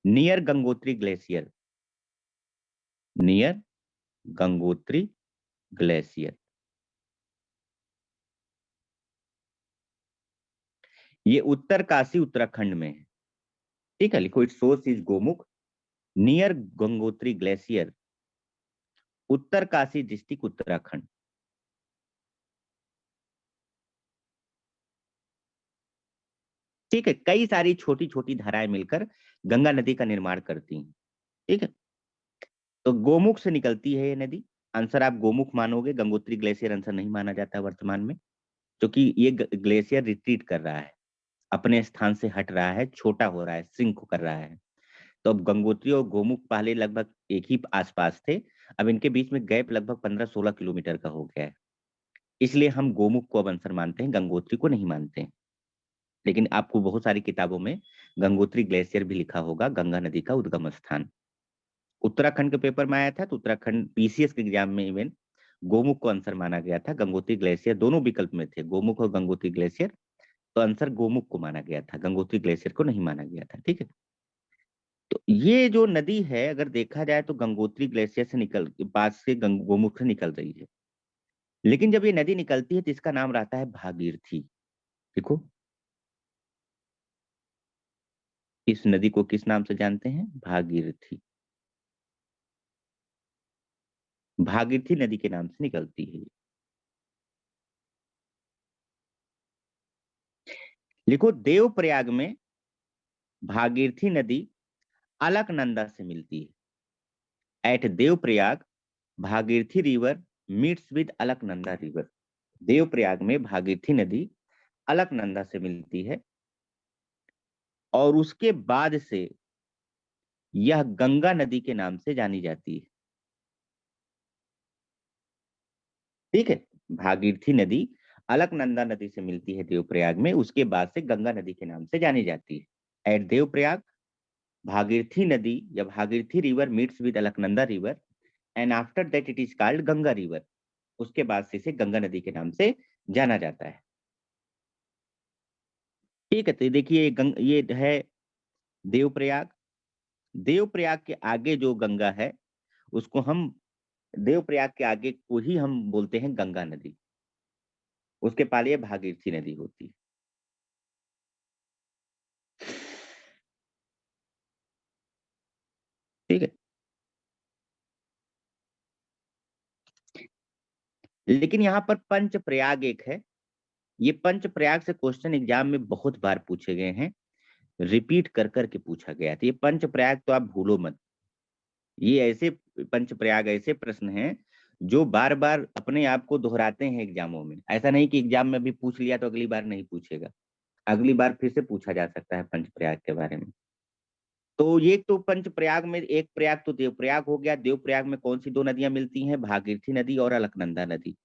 near Gangotri glacier, near Gangotri glacier. ये उत्तर काशी उत्तराखंड में है। ठीक है, लिखो it's source is Gomukh near Gangotri glacier, Uttar Kashi district Uttarakhand. ठीक है, कई सारी छोटी छोटी धाराएं मिलकर गंगा नदी का निर्माण करती हैं। ठीक है, तो गोमुख से निकलती है ये नदी। आंसर आप गोमुख मानोगे, गंगोत्री ग्लेशियर आंसर नहीं माना जाता वर्तमान में, क्योंकि ये ग्लेशियर रिट्रीट कर रहा है, अपने स्थान से हट रहा है, छोटा हो रहा है, श्रिंक कर रहा है। तो अब गंगोत्री और गोमुख पहले लगभग एक ही आसपास थे, अब इनके बीच में गैप लगभग 15-16 किलोमीटर का हो गया है, इसलिए हम गोमुख को अब आंसर मानते हैं, गंगोत्री को नहीं मानते हैं। लेकिन आपको बहुत सारी किताबों में गंगोत्री ग्लेशियर भी लिखा होगा, गंगा नदी का उद्गम स्थान। उत्तराखंड के पेपर में आया था, तो उत्तराखंड पीसीएस के एग्जाम में इवन गोमुख को आंसर माना गया था, गंगोत्री ग्लेशियर दोनों विकल्प में थे, गोमुख और गंगोत्री ग्लेशियर, तो आंसर गोमुख को माना गया था, गंगोत्री ग्लेशियर को नहीं माना गया था। ठीक है, तो ये जो नदी है अगर देखा जाए तो गंगोत्री ग्लेशियर से निकल पास से गोमुख से निकल रही है, लेकिन जब ये नदी निकलती है तो इसका नाम रहता है भागीरथी। देखो इस नदी को किस नाम से जानते हैं, भागीरथी। भागीरथी नदी के नाम से निकलती है। लिखो देवप्रयाग में भागीरथी नदी अलकनंदा से मिलती है। At Devprayag Bhagirathi river meets with Alaknanda river. Devprayag में भागीरथी नदी अलकनंदा से मिलती है और उसके बाद से यह गंगा नदी के नाम से जानी जाती है। ठीक है, भागीरथी नदी अलकनंदा नदी से मिलती है देवप्रयाग में, उसके बाद से गंगा नदी के नाम से जानी जाती है। एट देवप्रयाग भागीरथी नदी या Bhagirathi river meets with Alaknanda river and after that it is called Ganga river. उसके बाद से इसे गंगा नदी के नाम से जाना जाता है। ठीक है, तो देखिए ये है देवप्रयाग। देवप्रयाग के आगे जो गंगा है उसको हम, देवप्रयाग के आगे को ही हम बोलते हैं गंगा नदी, उसके पहले भागीरथी नदी होती है। ठीक है, लेकिन यहाँ पर पंच प्रयाग एक है, ये पंच प्रयाग से क्वेश्चन एग्जाम में बहुत बार पूछे गए हैं, रिपीट कर करके पूछा गया था। ये पंच प्रयाग तो आप भूलो मत, ये ऐसे पंच प्रयाग ऐसे प्रश्न हैं जो बार बार अपने आप को दोहराते हैं एग्जामों में। ऐसा नहीं कि एग्जाम में भी पूछ लिया तो अगली बार नहीं पूछेगा, अगली बार फिर से पूछा जा सकता है पंच प्रयाग के बारे में। तो ये तो पंच प्रयाग में एक प्रयाग तो देवप्रयाग हो गया। देवप्रयाग में कौन सी दो नदियां मिलती हैं, भागीरथी नदी और अलकनंदा नदी।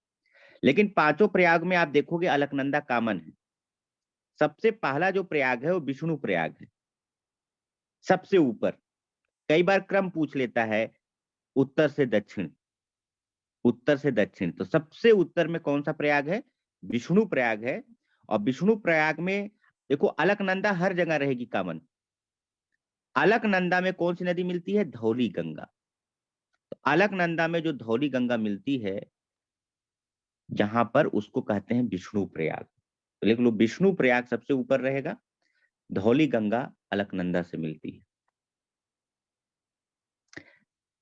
लेकिन पांचों प्रयाग में आप देखोगे अलकनंदा कॉमन है। सबसे पहला जो प्रयाग है वो विष्णु प्रयाग है, सबसे ऊपर। कई बार क्रम पूछ लेता है, उत्तर से दक्षिण, उत्तर से दक्षिण, तो सबसे उत्तर में कौन सा प्रयाग है, विष्णु प्रयाग है। और विष्णु प्रयाग में देखो अलकनंदा हर जगह रहेगी कॉमन। अलकनंदा में कौन सी नदी मिलती है, धौली गंगा। तो अलकनंदा में जो धौली गंगा मिलती है जहां पर, उसको कहते हैं विष्णु प्रयाग। तो लिख लो विष्णु प्रयाग सबसे ऊपर रहेगा, धौली गंगा अलकनंदा से मिलती है।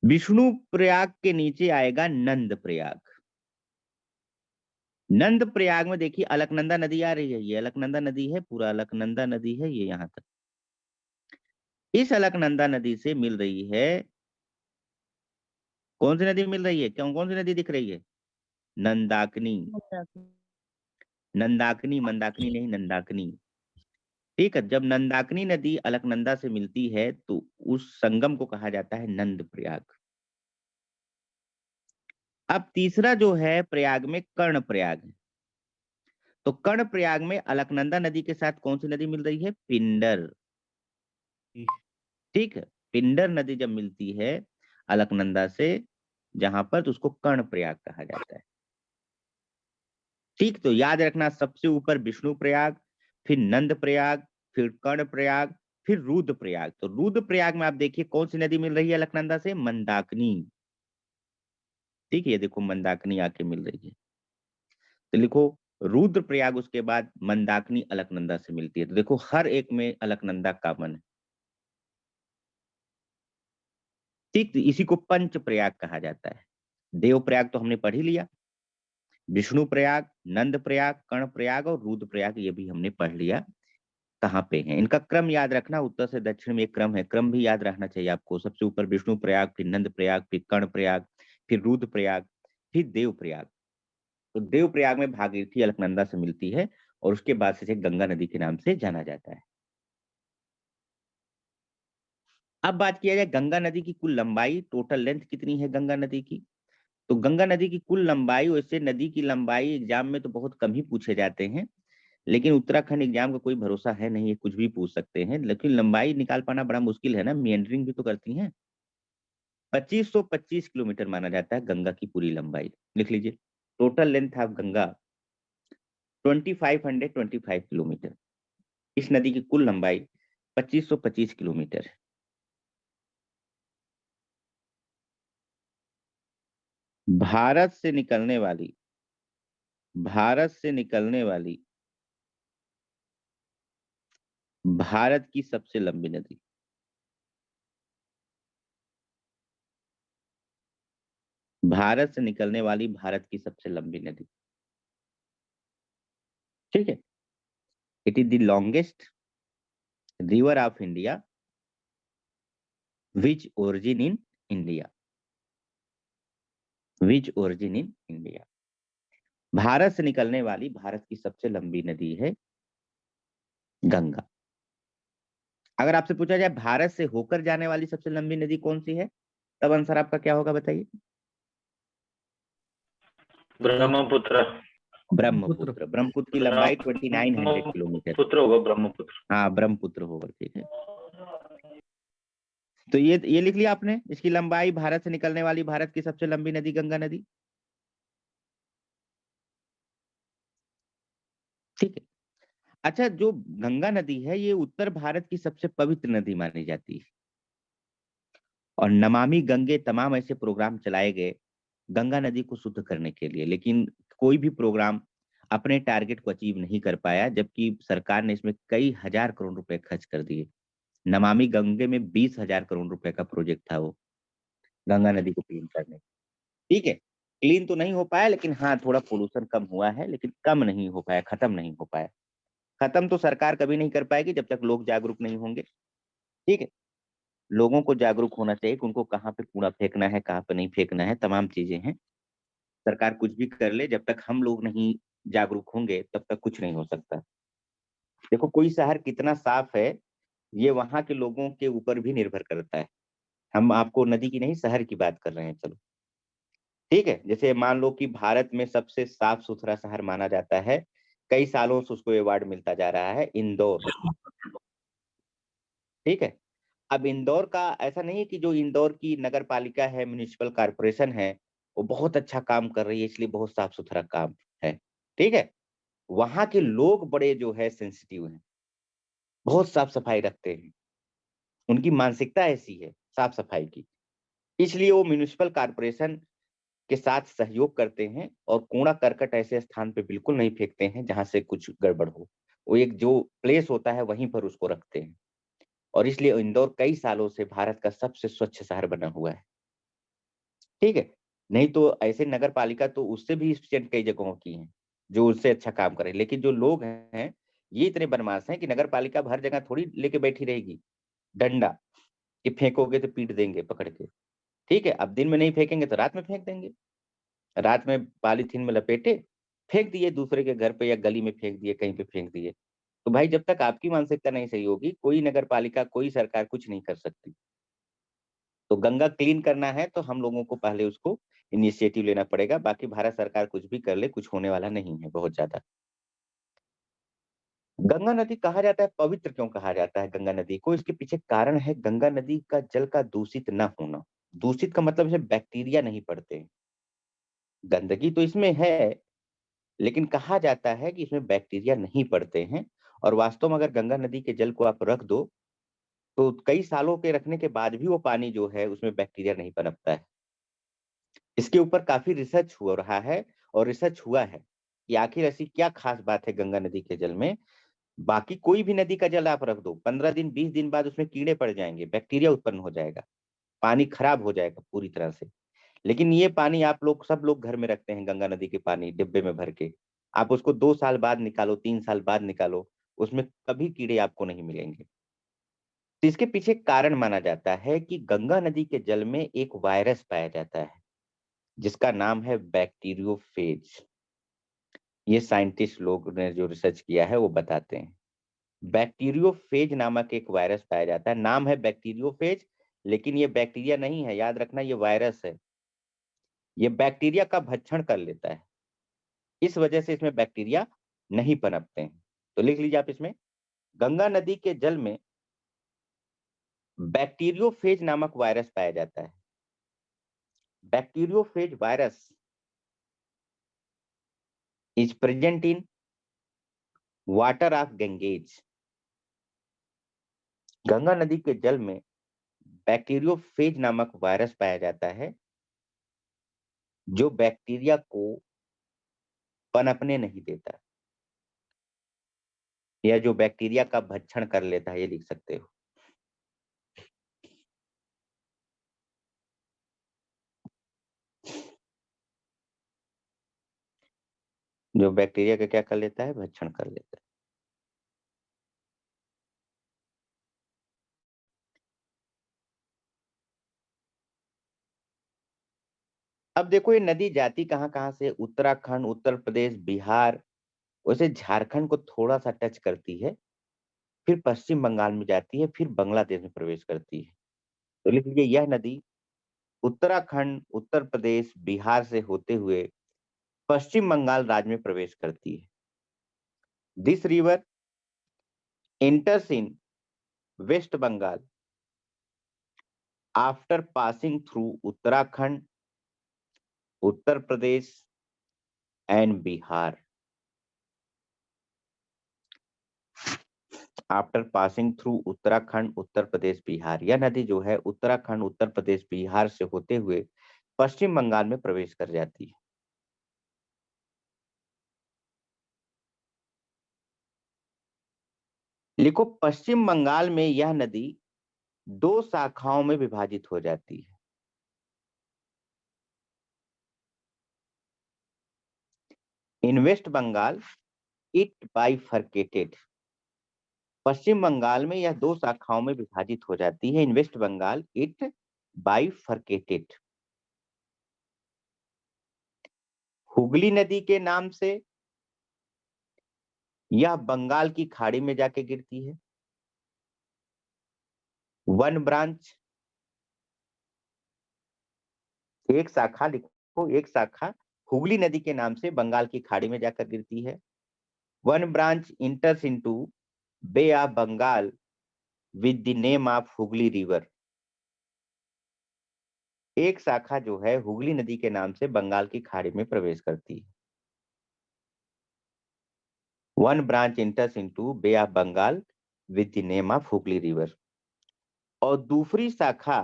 विष्णु प्रयाग के नीचे आएगा नंद प्रयाग। नंद प्रयाग में देखिए अलकनंदा नदी आ रही है, ये अलकनंदा नदी है, पूरा अलकनंदा नदी है ये यहाँ तक। इस अलकनंदा नदी से मिल रही है, कौन सी नदी मिल रही है, कौन कौन सी नदी दिख रही है? नंदाकिनी, नंदाकिनी, मंदाकिनी नहीं, नंदाकिनी। ठीक है, जब नंदाकिनी नदी अलकनंदा से मिलती है तो उस संगम को कहा जाता है नंद प्रयाग। अब तीसरा जो है प्रयाग में कर्ण प्रयाग है। तो कर्ण प्रयाग में अलकनंदा नदी के साथ कौन सी नदी मिल रही है? पिंडर। ठीक है, पिंडर नदी जब मिलती है अलकनंदा से जहां पर, तो उसको कर्ण प्रयाग कहा जाता है। ठीक, तो याद रखना सबसे ऊपर विष्णु प्रयाग, फिर नंद प्रयाग, फिर कर्ण प्रयाग, फिर रुद्र प्रयाग। तो रुद्र प्रयाग में आप देखिए कौन सी नदी मिल रही है अलकनंदा से? मंदाकिनी। ठीक है, ये देखो मंदाकिनी आके मिल रही है। तो लिखो रुद्र प्रयाग, उसके बाद मंदाकिनी अलकनंदा से मिलती है। तो देखो हर एक में अलकनंदा कॉमन है। ठीक, तो इसी को पंच प्रयाग कहा जाता है। देव प्रयाग तो हमने पढ़ ही लिया, विष्णु प्रयाग, नंद प्रयाग, कर्ण प्रयाग और रुद्र प्रयाग ये भी हमने पढ़ लिया कहाँ पे है। इनका क्रम याद रखना, उत्तर से दक्षिण में एक क्रम है, क्रम भी याद रखना चाहिए आपको। सबसे ऊपर विष्णु प्रयाग, फिर नंद प्रयाग, फिर कर्ण प्रयाग, फिर रुद्र प्रयाग, फिर देव प्रयाग। तो देव प्रयाग में भागीरथी अलकनंदा से मिलती है और उसके बाद से इसे गंगा नदी के नाम से जाना जाता है। अब बात किया जाए गंगा नदी की कुल लंबाई, टोटल लेंथ कितनी है गंगा नदी की? तो गंगा नदी की कुल लंबाई, वैसे नदी की लंबाई एग्जाम में तो बहुत कम ही पूछे जाते हैं, लेकिन उत्तराखंड एग्जाम का कोई भरोसा है नहीं, ये कुछ भी पूछ सकते हैं, लेकिन लंबाई निकाल पाना बड़ा मुश्किल है ना, मियंडरिंग भी तो करती हैं। 2525 किलोमीटर माना जाता है गंगा की पूरी लंबाई। लिख लीजिए, total length of Ganga 2525 kilometre. इस नदी की कुल लंबाई 2525 किलोमीटर है। भारत से निकलने वाली, भारत से निकलने वाली भारत की सबसे लंबी नदी, भारत से निकलने वाली भारत की सबसे लंबी नदी। ठीक है, it is the longest river of India which origin in India, which origin in India. Bharat से निकलने वाली भारत की सबसे लंबी नदी है गंगा। अगर आपसे पूछा जाए भारत से होकर जाने वाली सबसे लंबी नदी कौन सी है, तब आंसर आपका क्या होगा बताइए? ब्रह्मपुत्र। ब्रह्मपुत्र। ब्रह्मपुत्र की लंबाई 2900 किलोमीटर। पुत्र होगा ब्रह्मपुत्र। हाँ, ब्रह्मपुत्र होगा। ठीक है, तो ये लिख लिया आपने, इसकी लंबाई, भारत से निकलने वाली भारत की सबसे लंबी नदी गंगा नदी। ठीक है, अच्छा, जो गंगा नदी है ये उत्तर भारत की सबसे पवित्र नदी मानी जाती है, और नमामि गंगे तमाम ऐसे प्रोग्राम चलाए गए गंगा नदी को शुद्ध करने के लिए, लेकिन कोई भी प्रोग्राम अपने टारगेट को अचीव नहीं कर पाया, जबकि सरकार ने इसमें कई हजार करोड़ रुपए खर्च कर दिए। नमामि गंगे में 20,000 करोड़ रुपए का प्रोजेक्ट था वो, गंगा नदी को क्लीन करने। ठीक है, क्लीन तो नहीं हो पाया, लेकिन हाँ थोड़ा पोल्यूशन कम हुआ है, लेकिन कम नहीं हो पाया, खत्म नहीं हो पाया। खत्म तो सरकार कभी नहीं कर पाएगी जब तक लोग जागरूक नहीं होंगे। ठीक है, लोगों को जागरूक होना चाहिए कि उनको कहाँ पे कूड़ा फेंकना है, कहाँ पे नहीं फेंकना है, तमाम चीजें हैं। सरकार कुछ भी कर ले, जब तक हम लोग नहीं जागरूक होंगे तब तक कुछ नहीं हो सकता। देखो कोई शहर कितना साफ है, ये वहां के लोगों के ऊपर भी निर्भर करता है। हम आपको नदी की नहीं, शहर की बात कर रहे हैं, चलो। ठीक है, जैसे मान लो कि भारत में सबसे साफ सुथरा शहर माना जाता है, कई सालों से उसको अवार्ड मिलता जा रहा है, इंदौर। ठीक है, अब इंदौर का ऐसा नहीं है कि जो इंदौर की नगर पालिका है, म्युनिसिपल कॉर्पोरेशन है, वो बहुत अच्छा काम कर रही है इसलिए बहुत साफ सुथरा काम है। ठीक है, वहां के लोग बड़े जो है सेंसिटिव हैं, बहुत साफ सफाई रखते हैं, उनकी मानसिकता ऐसी है साफ सफाई की, इसलिए वो म्युनिसिपल कॉर्पोरेशन के साथ सहयोग करते हैं और कूड़ा करकट ऐसे स्थान पे बिल्कुल नहीं फेंकते हैं जहां से कुछ गड़बड़ हो। वो एक जो प्लेस होता है वहीं पर उसको रखते हैं, और इसलिए इंदौर कई सालों से भारत का सबसे स्वच्छ शहर बना हुआ है। ठीक है, नहीं तो ऐसे नगर पालिका तो उससे भी एफिशिएंट कई जगहों की हैं, जो उससे अच्छा काम करे। लेकिन जो लोग हैं ये इतने बदमाश हैं कि नगर पालिका हर जगह थोड़ी लेके बैठी रहेगी डंडा कि फेंकोगे तो पीट देंगे पकड़ के। ठीक है, अब दिन में नहीं फेंकेंगे तो रात में फेंक देंगे। रात में पॉलीथीन में लपेटे फेंक दिए, दूसरे के घर पे या गली में फेंक दिए, कहीं पे फेंक दिए। तो भाई जब तक आपकी मानसिकता नहीं सही होगी, कोई नगर पालिका, कोई सरकार कुछ नहीं कर सकती। तो गंगा क्लीन करना है तो हम लोगों को पहले उसको इनिशिएटिव लेना पड़ेगा। बाकी भारत सरकार कुछ भी कर ले, कुछ होने वाला नहीं है बहुत ज्यादा। गंगा नदी कहा जाता है पवित्र, क्यों कहा जाता है गंगा नदी को? इसके पीछे कारण है गंगा नदी का जल का दूषित न होना। दूषित का मतलब इसमें बैक्टीरिया नहीं पड़ते। गंदगी तो इसमें है, लेकिन कहा जाता है कि इसमें बैक्टीरिया नहीं पड़ते हैं। और वास्तव में अगर गंगा नदी के जल को आप रख दो तो कई सालों के रखने के बाद भी वो पानी जो है उसमें बैक्टीरिया नहीं पनपता है। इसके ऊपर काफी रिसर्च हो रहा है और रिसर्च हुआ है कि आखिर ऐसी क्या खास बात है गंगा नदी के जल में। बाकी कोई भी नदी का जल आप रख दो, 15 दिन 20 दिन बाद उसमें कीड़े पड़ जाएंगे, बैक्टीरिया उत्पन्न हो जाएगा, पानी खराब हो जाएगा पूरी तरह से। लेकिन ये पानी आप लोग सब लोग घर में रखते हैं, गंगा नदी के पानी डिब्बे में भर के। आप उसको 2 साल बाद निकालो, 3 साल बाद निकालो, उसमें कभी कीड़े आपको नहीं मिलेंगे। तो इसके पीछे कारण माना जाता है कि गंगा नदी के जल में एक वायरस पाया जाता है जिसका नाम है बैक्टीरियोफेज। ये साइंटिस्ट लोग ने जो रिसर्च किया है वो बताते हैं। बैक्टीरियोफेज नामक एक वायरस पाया जाता है। नाम है बैक्टीरियोफेज, लेकिन ये बैक्टीरिया नहीं है, याद रखना, ये वायरस है। ये बैक्टीरिया का भक्षण कर लेता है, इस वजह से इसमें बैक्टीरिया नहीं पनपते हैं। तो लिख लीजिए आप इसमें, गंगा नदी के जल में बैक्टीरियोफेज नामक वायरस पाया जाता है। Bacteriophage virus is present in water of Ganges. Ganga नदी के जल में बैक्टीरियोफेज नामक वायरस पाया जाता है जो बैक्टीरिया को पनपने नहीं देता, या जो बैक्टीरिया का भक्षण कर लेता है, ये लिख सकते हो। जो बैक्टीरिया का क्या कर लेता है, भक्षण कर लेता है। अब देखो ये नदी जाती कहाँ कहाँ से, उत्तराखंड, उत्तर प्रदेश, बिहार, वैसे झारखंड को थोड़ा सा टच करती है, फिर पश्चिम बंगाल में जाती है, फिर बांग्लादेश में प्रवेश करती है। तो लिख लीजिए यह नदी उत्तराखंड, उत्तर प्रदेश, बिहार से होते हुए पश्चिम बंगाल राज्य में प्रवेश करती है। This river enters in West Bengal after passing through Uttarakhand, Uttar Pradesh and Bihar. After passing through Uttarakhand, Uttar Pradesh, Bihar, यह नदी जो है उत्तराखंड, उत्तर प्रदेश, बिहार से होते हुए पश्चिम बंगाल में प्रवेश कर जाती है। लिखो पश्चिम बंगाल में यह नदी 2 शाखाओं में विभाजित हो जाती है। In West Bengal it bifurcated. Paschim Bengal में यह 2 शाखाओं में विभाजित हो जाती है। In West Bengal it bifurcated. Hooghly नदी के नाम से यह बंगाल की खाड़ी में जाके गिरती है। वन ब्रांच, एक शाखा लिखो, एक शाखा हुगली नदी के नाम से बंगाल की खाड़ी में जाकर गिरती है। One branch enters into Bay of Bengal with the name of Hooghly river. एक शाखा जो है हुगली नदी के नाम से बंगाल की खाड़ी में प्रवेश करती है। One branch enters into Bay of Bengal with the name of Hooghly river. और दूसरी शाखा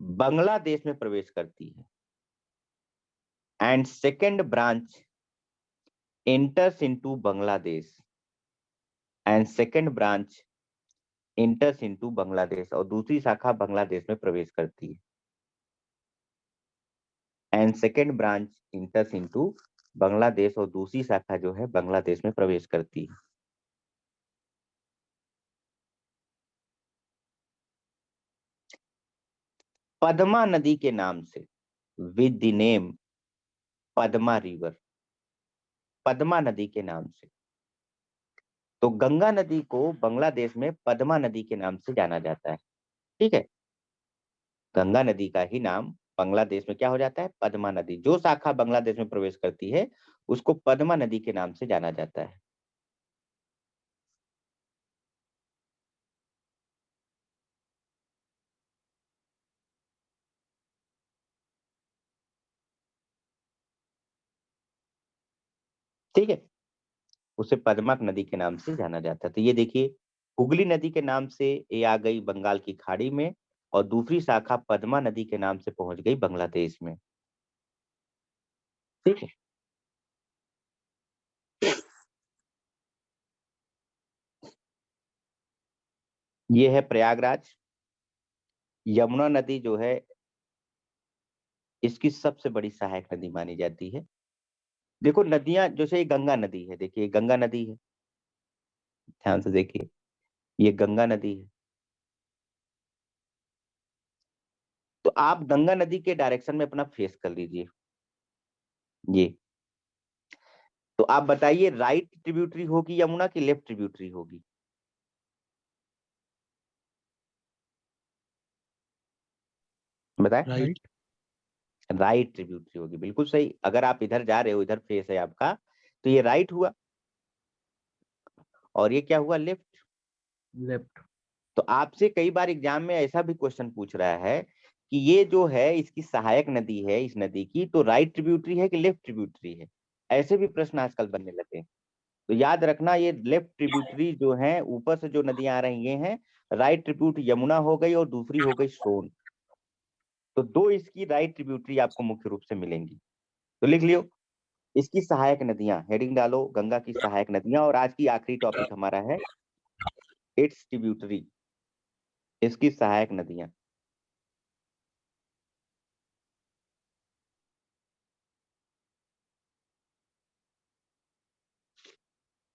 बांग्लादेश में प्रवेश करती है। And second branch enters into Bangladesh and second branch enters into Bangladesh। और दूसरी शाखा बांग्लादेश में प्रवेश करती है। And second branch enters into Bangladesh और दूसरी शाखा जो है बांग्लादेश में प्रवेश करती है। पद्मा नदी के नाम से, with the name Padma river, Padma नदी के नाम से। तो गंगा नदी को बांग्लादेश में पद्मा नदी के नाम से जाना जाता है। ठीक है, गंगा नदी का ही नाम बांग्लादेश में क्या हो जाता है, पद्मा नदी। जो शाखा बांग्लादेश में प्रवेश करती है उसको पद्मा नदी के नाम से जाना जाता है। ठीक है, उसे पद्मा नदी के नाम से जाना जाता है। तो ये देखिए, हुगली नदी के नाम से ये आ गई बंगाल की खाड़ी में, और दूसरी शाखा पद्मा नदी के नाम से पहुंच गई बांग्लादेश में। ठीक है, ये है प्रयागराज। यमुना नदी जो है इसकी सबसे बड़ी सहायक नदी मानी जाती है। देखो नदियां, जैसे ये गंगा नदी है, देखिए गंगा नदी है, ध्यान से देखिए, ये गंगा नदी है। तो आप गंगा नदी के डायरेक्शन में अपना फेस कर लीजिए ये। तो आप बताइए, राइट ट्रिब्यूटरी होगी यमुना की लेफ्ट ट्रिब्यूटरी होगी? बताएं। राइट। राइट ट्रिब्यूटरी होगी, बिल्कुल सही। अगर आप इधर जा रहे हो, इधर फेस है आपका, तो ये राइट हुआ, और ये क्या हुआ, लेफ्ट। लेफ्ट। तो आपसे कई बार एग्जाम में ऐसा भी क्वेश्चन पूछ रहा है कि ये जो है इसकी सहायक नदी है, इस नदी की तो राइट ट्रिब्यूटरी है कि लेफ्ट ट्रिब्यूटरी है। ऐसे भी प्रश्न आजकल बनने लगे हैं। तो याद रखना, ये लेफ्ट ट्रिब्यूटरी जो है, ऊपर से जो नदियां आ रही हैं, राइट ट्रिब्यूट यमुना हो गई और दूसरी हो गई सोन। तो दो इसकी राइट ट्रिब्यूटरी आपको मुख्य रूप से मिलेंगी। तो लिख लियो, इसकी सहायक नदियां, हेडिंग डालो गंगा की सहायक नदियां। और आज की आखिरी टॉपिक हमारा है इट्स ट्रिब्यूटरी, इसकी सहायक नदियां।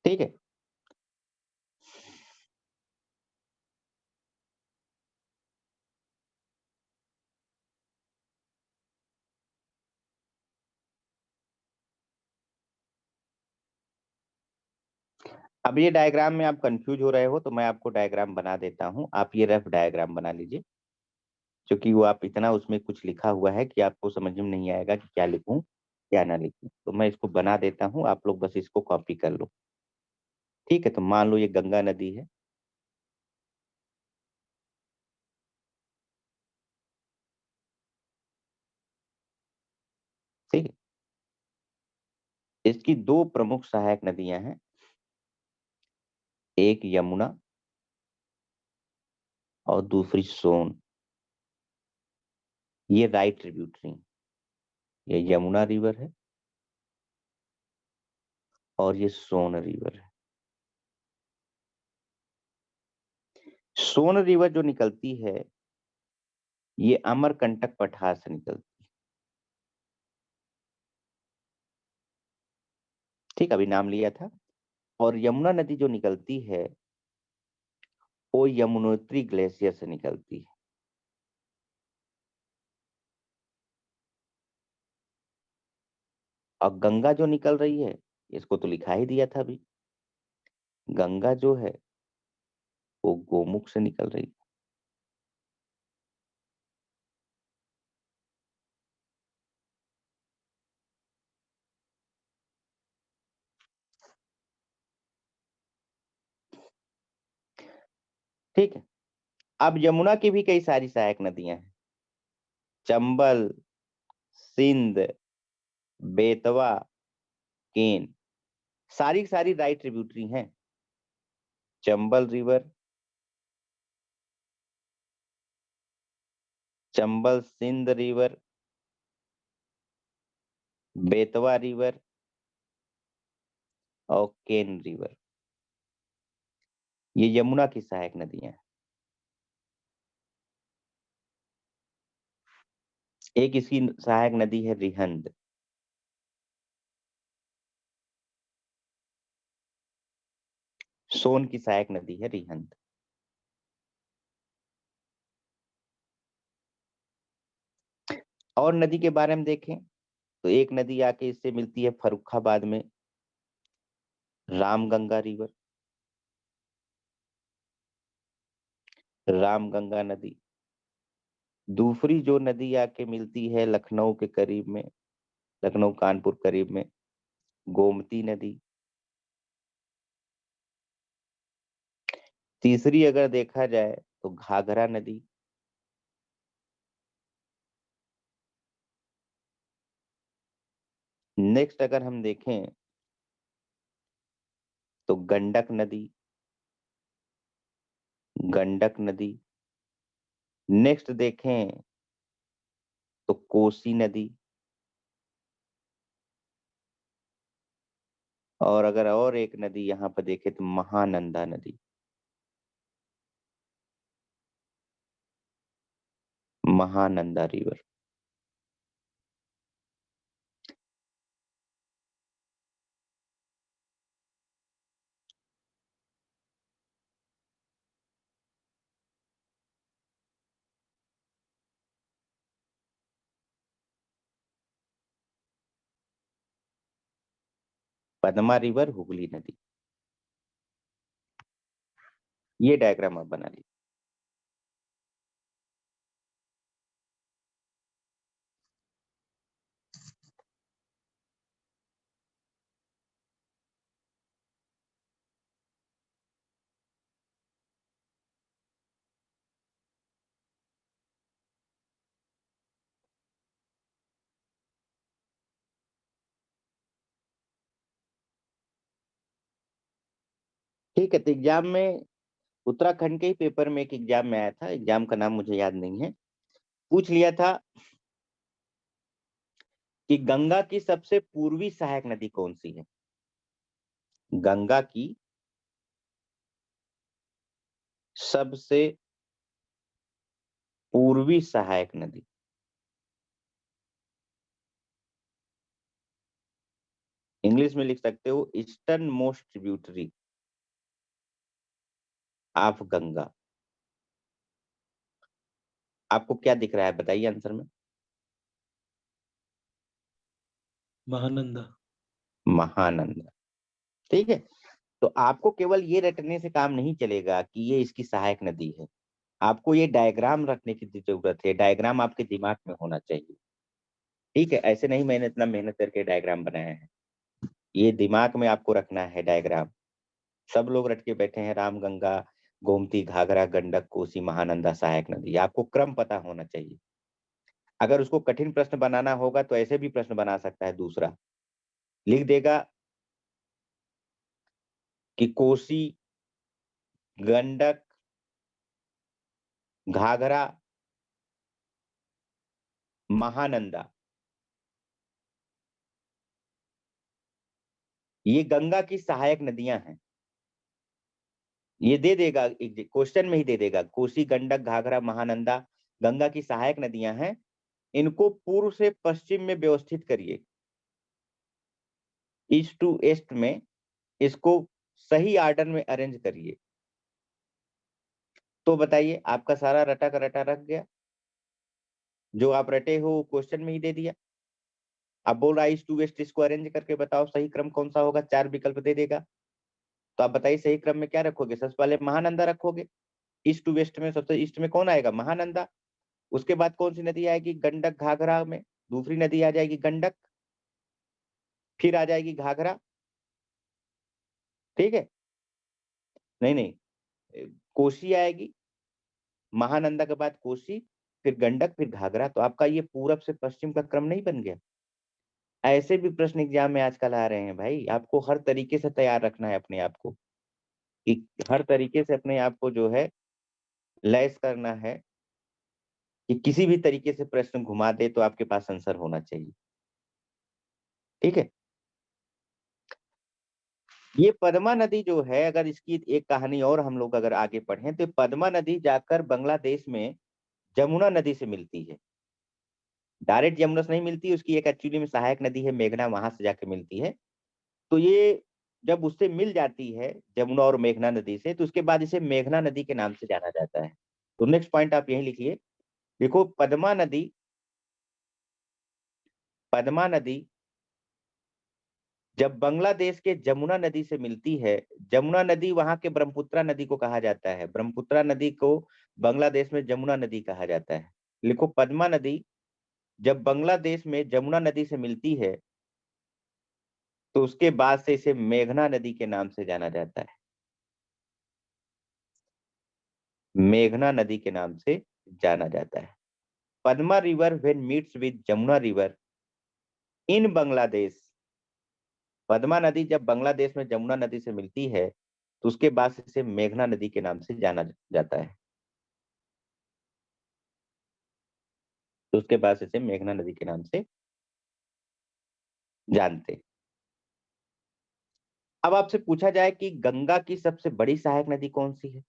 ठीक है, अब ये डायग्राम में आप कंफ्यूज हो रहे हो तो मैं आपको डायग्राम बना देता हूं, आप ये रफ डायग्राम बना लीजिए। क्योंकि वो आप इतना उसमें कुछ लिखा हुआ है कि आपको समझ में नहीं आएगा कि क्या लिखूं क्या ना लिखूं। तो मैं इसको बना देता हूं, आप लोग बस इसको कॉपी कर लो। ठीक है, तो मान लो ये गंगा नदी है। ठीक है, इसकी दो प्रमुख सहायक नदियां हैं, एक यमुना और दूसरी सोन। ये राइट ट्रिब्यूटरी, ये यमुना रिवर है और ये सोन रिवर है। सोन रिवर जो निकलती है ये अमरकंटक पठार से निकलती है। ठीक, अभी नाम लिया था। और यमुना नदी जो निकलती है वो यमुनोत्री ग्लेशियर से निकलती है। और गंगा जो निकल रही है, इसको तो लिखा ही दिया था अभी, गंगा जो है वो गोमुख से निकल रही है। ठीक है, अब यमुना की भी कई सारी सहायक नदियां हैं, चंबल, सिंध, बेतवा, केन, सारी की सारी राइट ट्रिब्यूटरी हैं। Chambal river, Chambal Sindh river, Betwa river और केन रिवर, ये यमुना की सहायक नदियां हैं। एक इसकी सहायक नदी है रिहंद। सोन की सहायक नदी है रिहंद। और नदी के बारे में देखें तो एक नदी आके इससे मिलती है फर्रुखाबाद में, रामगंगा रिवर, रामगंगा नदी। दूसरी जो नदी आके मिलती है लखनऊ के करीब में, लखनऊ कानपुर करीब में, गोमती नदी। तीसरी अगर देखा जाए तो घाघरा नदी। नेक्स्ट अगर हम देखें तो गंडक नदी, गंडक नदी। नेक्स्ट देखें तो कोसी नदी। और अगर और एक नदी यहाँ पर देखें तो महानंदा नदी, महानंदा रिवर। पद्मा रिवर, हुगली नदी। ये डायग्राम आप बना लीजिए। ठीक है, तो एग्जाम में उत्तराखंड के ही पेपर में एक एग्जाम में आया था, एग्जाम का नाम मुझे याद नहीं है, पूछ लिया था कि गंगा की सबसे पूर्वी सहायक नदी कौन सी है। गंगा की सबसे पूर्वी सहायक नदी। इंग्लिश में लिख सकते हो eastern most tributary of Ganga. आपको क्या दिख रहा है बताइए आंसर में। महानंदा। महानंदा। ठीक है, तो आपको केवल ये रटने से काम नहीं चलेगा कि ये इसकी सहायक नदी है, आपको ये डायग्राम रखने की जरूरत है। डायग्राम आपके दिमाग में होना चाहिए। ठीक है, ऐसे नहीं मैंने इतना मेहनत करके डायग्राम बनाया है, ये दिमाग में आपको रखना है डायग्राम। सब लोग रट के बैठे हैं रामगंगा, गोमती, घाघरा, गंडक, कोसी, महानंदा, सहायक नदी। आपको क्रम पता होना चाहिए। अगर उसको कठिन प्रश्न बनाना होगा तो ऐसे भी प्रश्न बना सकता है। दूसरा लिख देगा कि कोसी, गंडक, घाघरा, महानंदा ये गंगा की सहायक नदियां हैं। ये दे देगा, क्वेश्चन में ही दे देगा, कोसी, गंडक, घाघरा, महानंदा गंगा की सहायक नदियां हैं। इनको पूर्व से पश्चिम में व्यवस्थित करिए, ईस्ट टू वेस्ट में इसको सही ऑर्डर में अरेंज करिए। तो बताइए, आपका सारा रटा का रटा रख गया, जो आप रटे हो क्वेश्चन में ही दे दिया। अब बोल रहा है ईस्ट टू वेस्ट, इसको अरेंज करके बताओ सही क्रम कौन सा होगा। 4 विकल्प दे देगा, तो आप बताइए सही क्रम में क्या रखोगे। सबसे पहले महानंदा रखोगे, ईस्ट टू वेस्ट में सबसे ईस्ट में कौन आएगा, महानंदा। उसके बाद कौन सी नदी आएगी, गंडक, घाघरा में दूसरी नदी आ जाएगी गंडक, फिर आ जाएगी घाघरा। ठीक है, नहीं नहीं, कोसी आएगी, महानंदा के बाद कोसी, फिर गंडक, फिर घाघरा। तो आपका ये पूरब से पश्चिम का क्रम नहीं बन गया। ऐसे भी प्रश्न एग्जाम में आजकल आ रहे हैं भाई। आपको हर तरीके से तैयार रखना है अपने आप को, कि हर तरीके से अपने आप को जो है लैस करना है, कि किसी भी तरीके से प्रश्न घुमा दे तो आपके पास आंसर होना चाहिए। ठीक है, ये पद्मा नदी जो है, अगर इसकी एक कहानी और हम लोग अगर आगे पढ़ें तो पद्मा नदी जाकर बांग्लादेश में जमुना नदी से मिलती है। डायरेक्ट यमुना से नहीं मिलती, उसकी एक एक्चुअली में सहायक नदी है मेघना, वहां से जाके मिलती है। तो ये जब उससे मिल जाती है जमुना और मेघना नदी से, तो उसके बाद इसे मेघना नदी के नाम से जाना जाता है। तो नेक्स्ट पॉइंट आप यही लिखिए। देखो पद्मा नदी जब बांग्लादेश के जमुना नदी से मिलती है, जमुना नदी वहां के ब्रह्मपुत्रा नदी को कहा जाता है, ब्रह्मपुत्रा नदी को बांग्लादेश में जमुना नदी कहा जाता है। लिखो पद्मा नदी जब बांग्लादेश में जमुना नदी से मिलती है, तो उसके बाद से इसे मेघना नदी के नाम से जाना जाता है, मेघना नदी के नाम से जाना जाता है। Padma river when meets with Jamuna river in Bangladesh, Padma नदी जब बांग्लादेश में जमुना नदी से मिलती है, तो उसके बाद से इसे मेघना नदी के नाम से जाना जाता है, तो उसके बाद से इसे मेघना नदी के नाम से जानते। अब आपसे पूछा जाए कि गंगा की सबसे बड़ी सहायक नदी कौन सी है,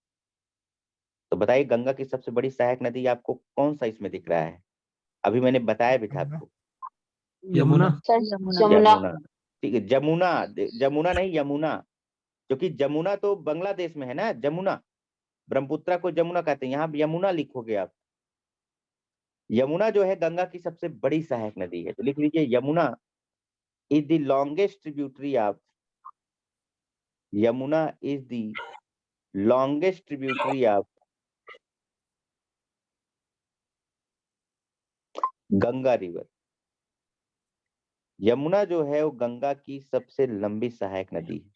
तो बताइए गंगा की सबसे बड़ी सहायक नदी आपको कौन सा इसमें दिख रहा है? अभी मैंने बताया भी था आपको, यमुना। सर यमुना। यमुना। ठीक है, जमुना, जमुना नहीं यमुना, क्योंकि जमुना तो बांग्लादेश में है ना, जमुना, ब्रह्मपुत्रा को जमुना कहते हैं, यहाँ यमुना लिखोगे आप। यमुना जो है गंगा की सबसे बड़ी सहायक नदी है, तो लिख लीजिए Yamuna is the longest tributary of, Yamuna is the longest tributary of Ganga river. Yamuna जो है वो गंगा की सबसे लंबी सहायक नदी है,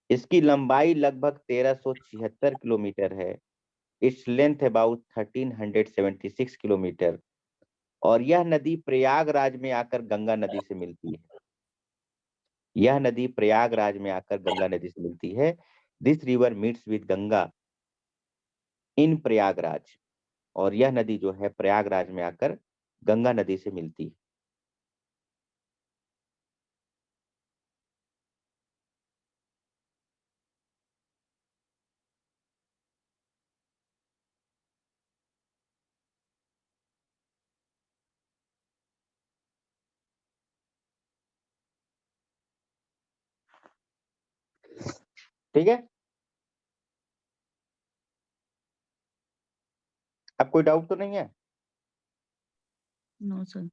इसकी लंबाई लगभग 1376 किलोमीटर है, इट्स लेंथ अबाउट 1376 किलोमीटर, और यह नदी प्रयागराज में आकर गंगा नदी से मिलती है, यह नदी प्रयागराज में आकर गंगा नदी से मिलती है। This river meets with Ganga in Prayagraj, और यह नदी जो है प्रयागराज में आकर गंगा नदी से मिलती है। ठीक है, अब कोई डाउट तो नहीं है? No sir.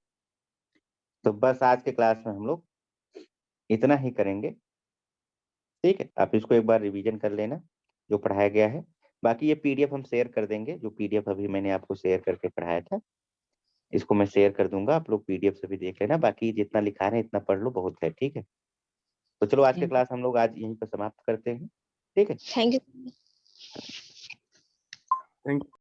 तो बस आज के क्लास में हम लोग इतना ही करेंगे, ठीक है। आप इसको एक बार रिवीजन कर लेना जो पढ़ाया गया है, बाकी ये पीडीएफ हम शेयर कर देंगे, जो पीडीएफ अभी मैंने आपको शेयर करके पढ़ाया था, इसको मैं शेयर कर दूंगा, आप लोग पीडीएफ से भी देख लेना, बाकी जितना लिखा है इतना पढ़ लो, बहुत है, ठीक है। तो चलो आज के क्लास हम लोग आज यहीं पर समाप्त करते हैं, ठीक है। Thank you. थैंक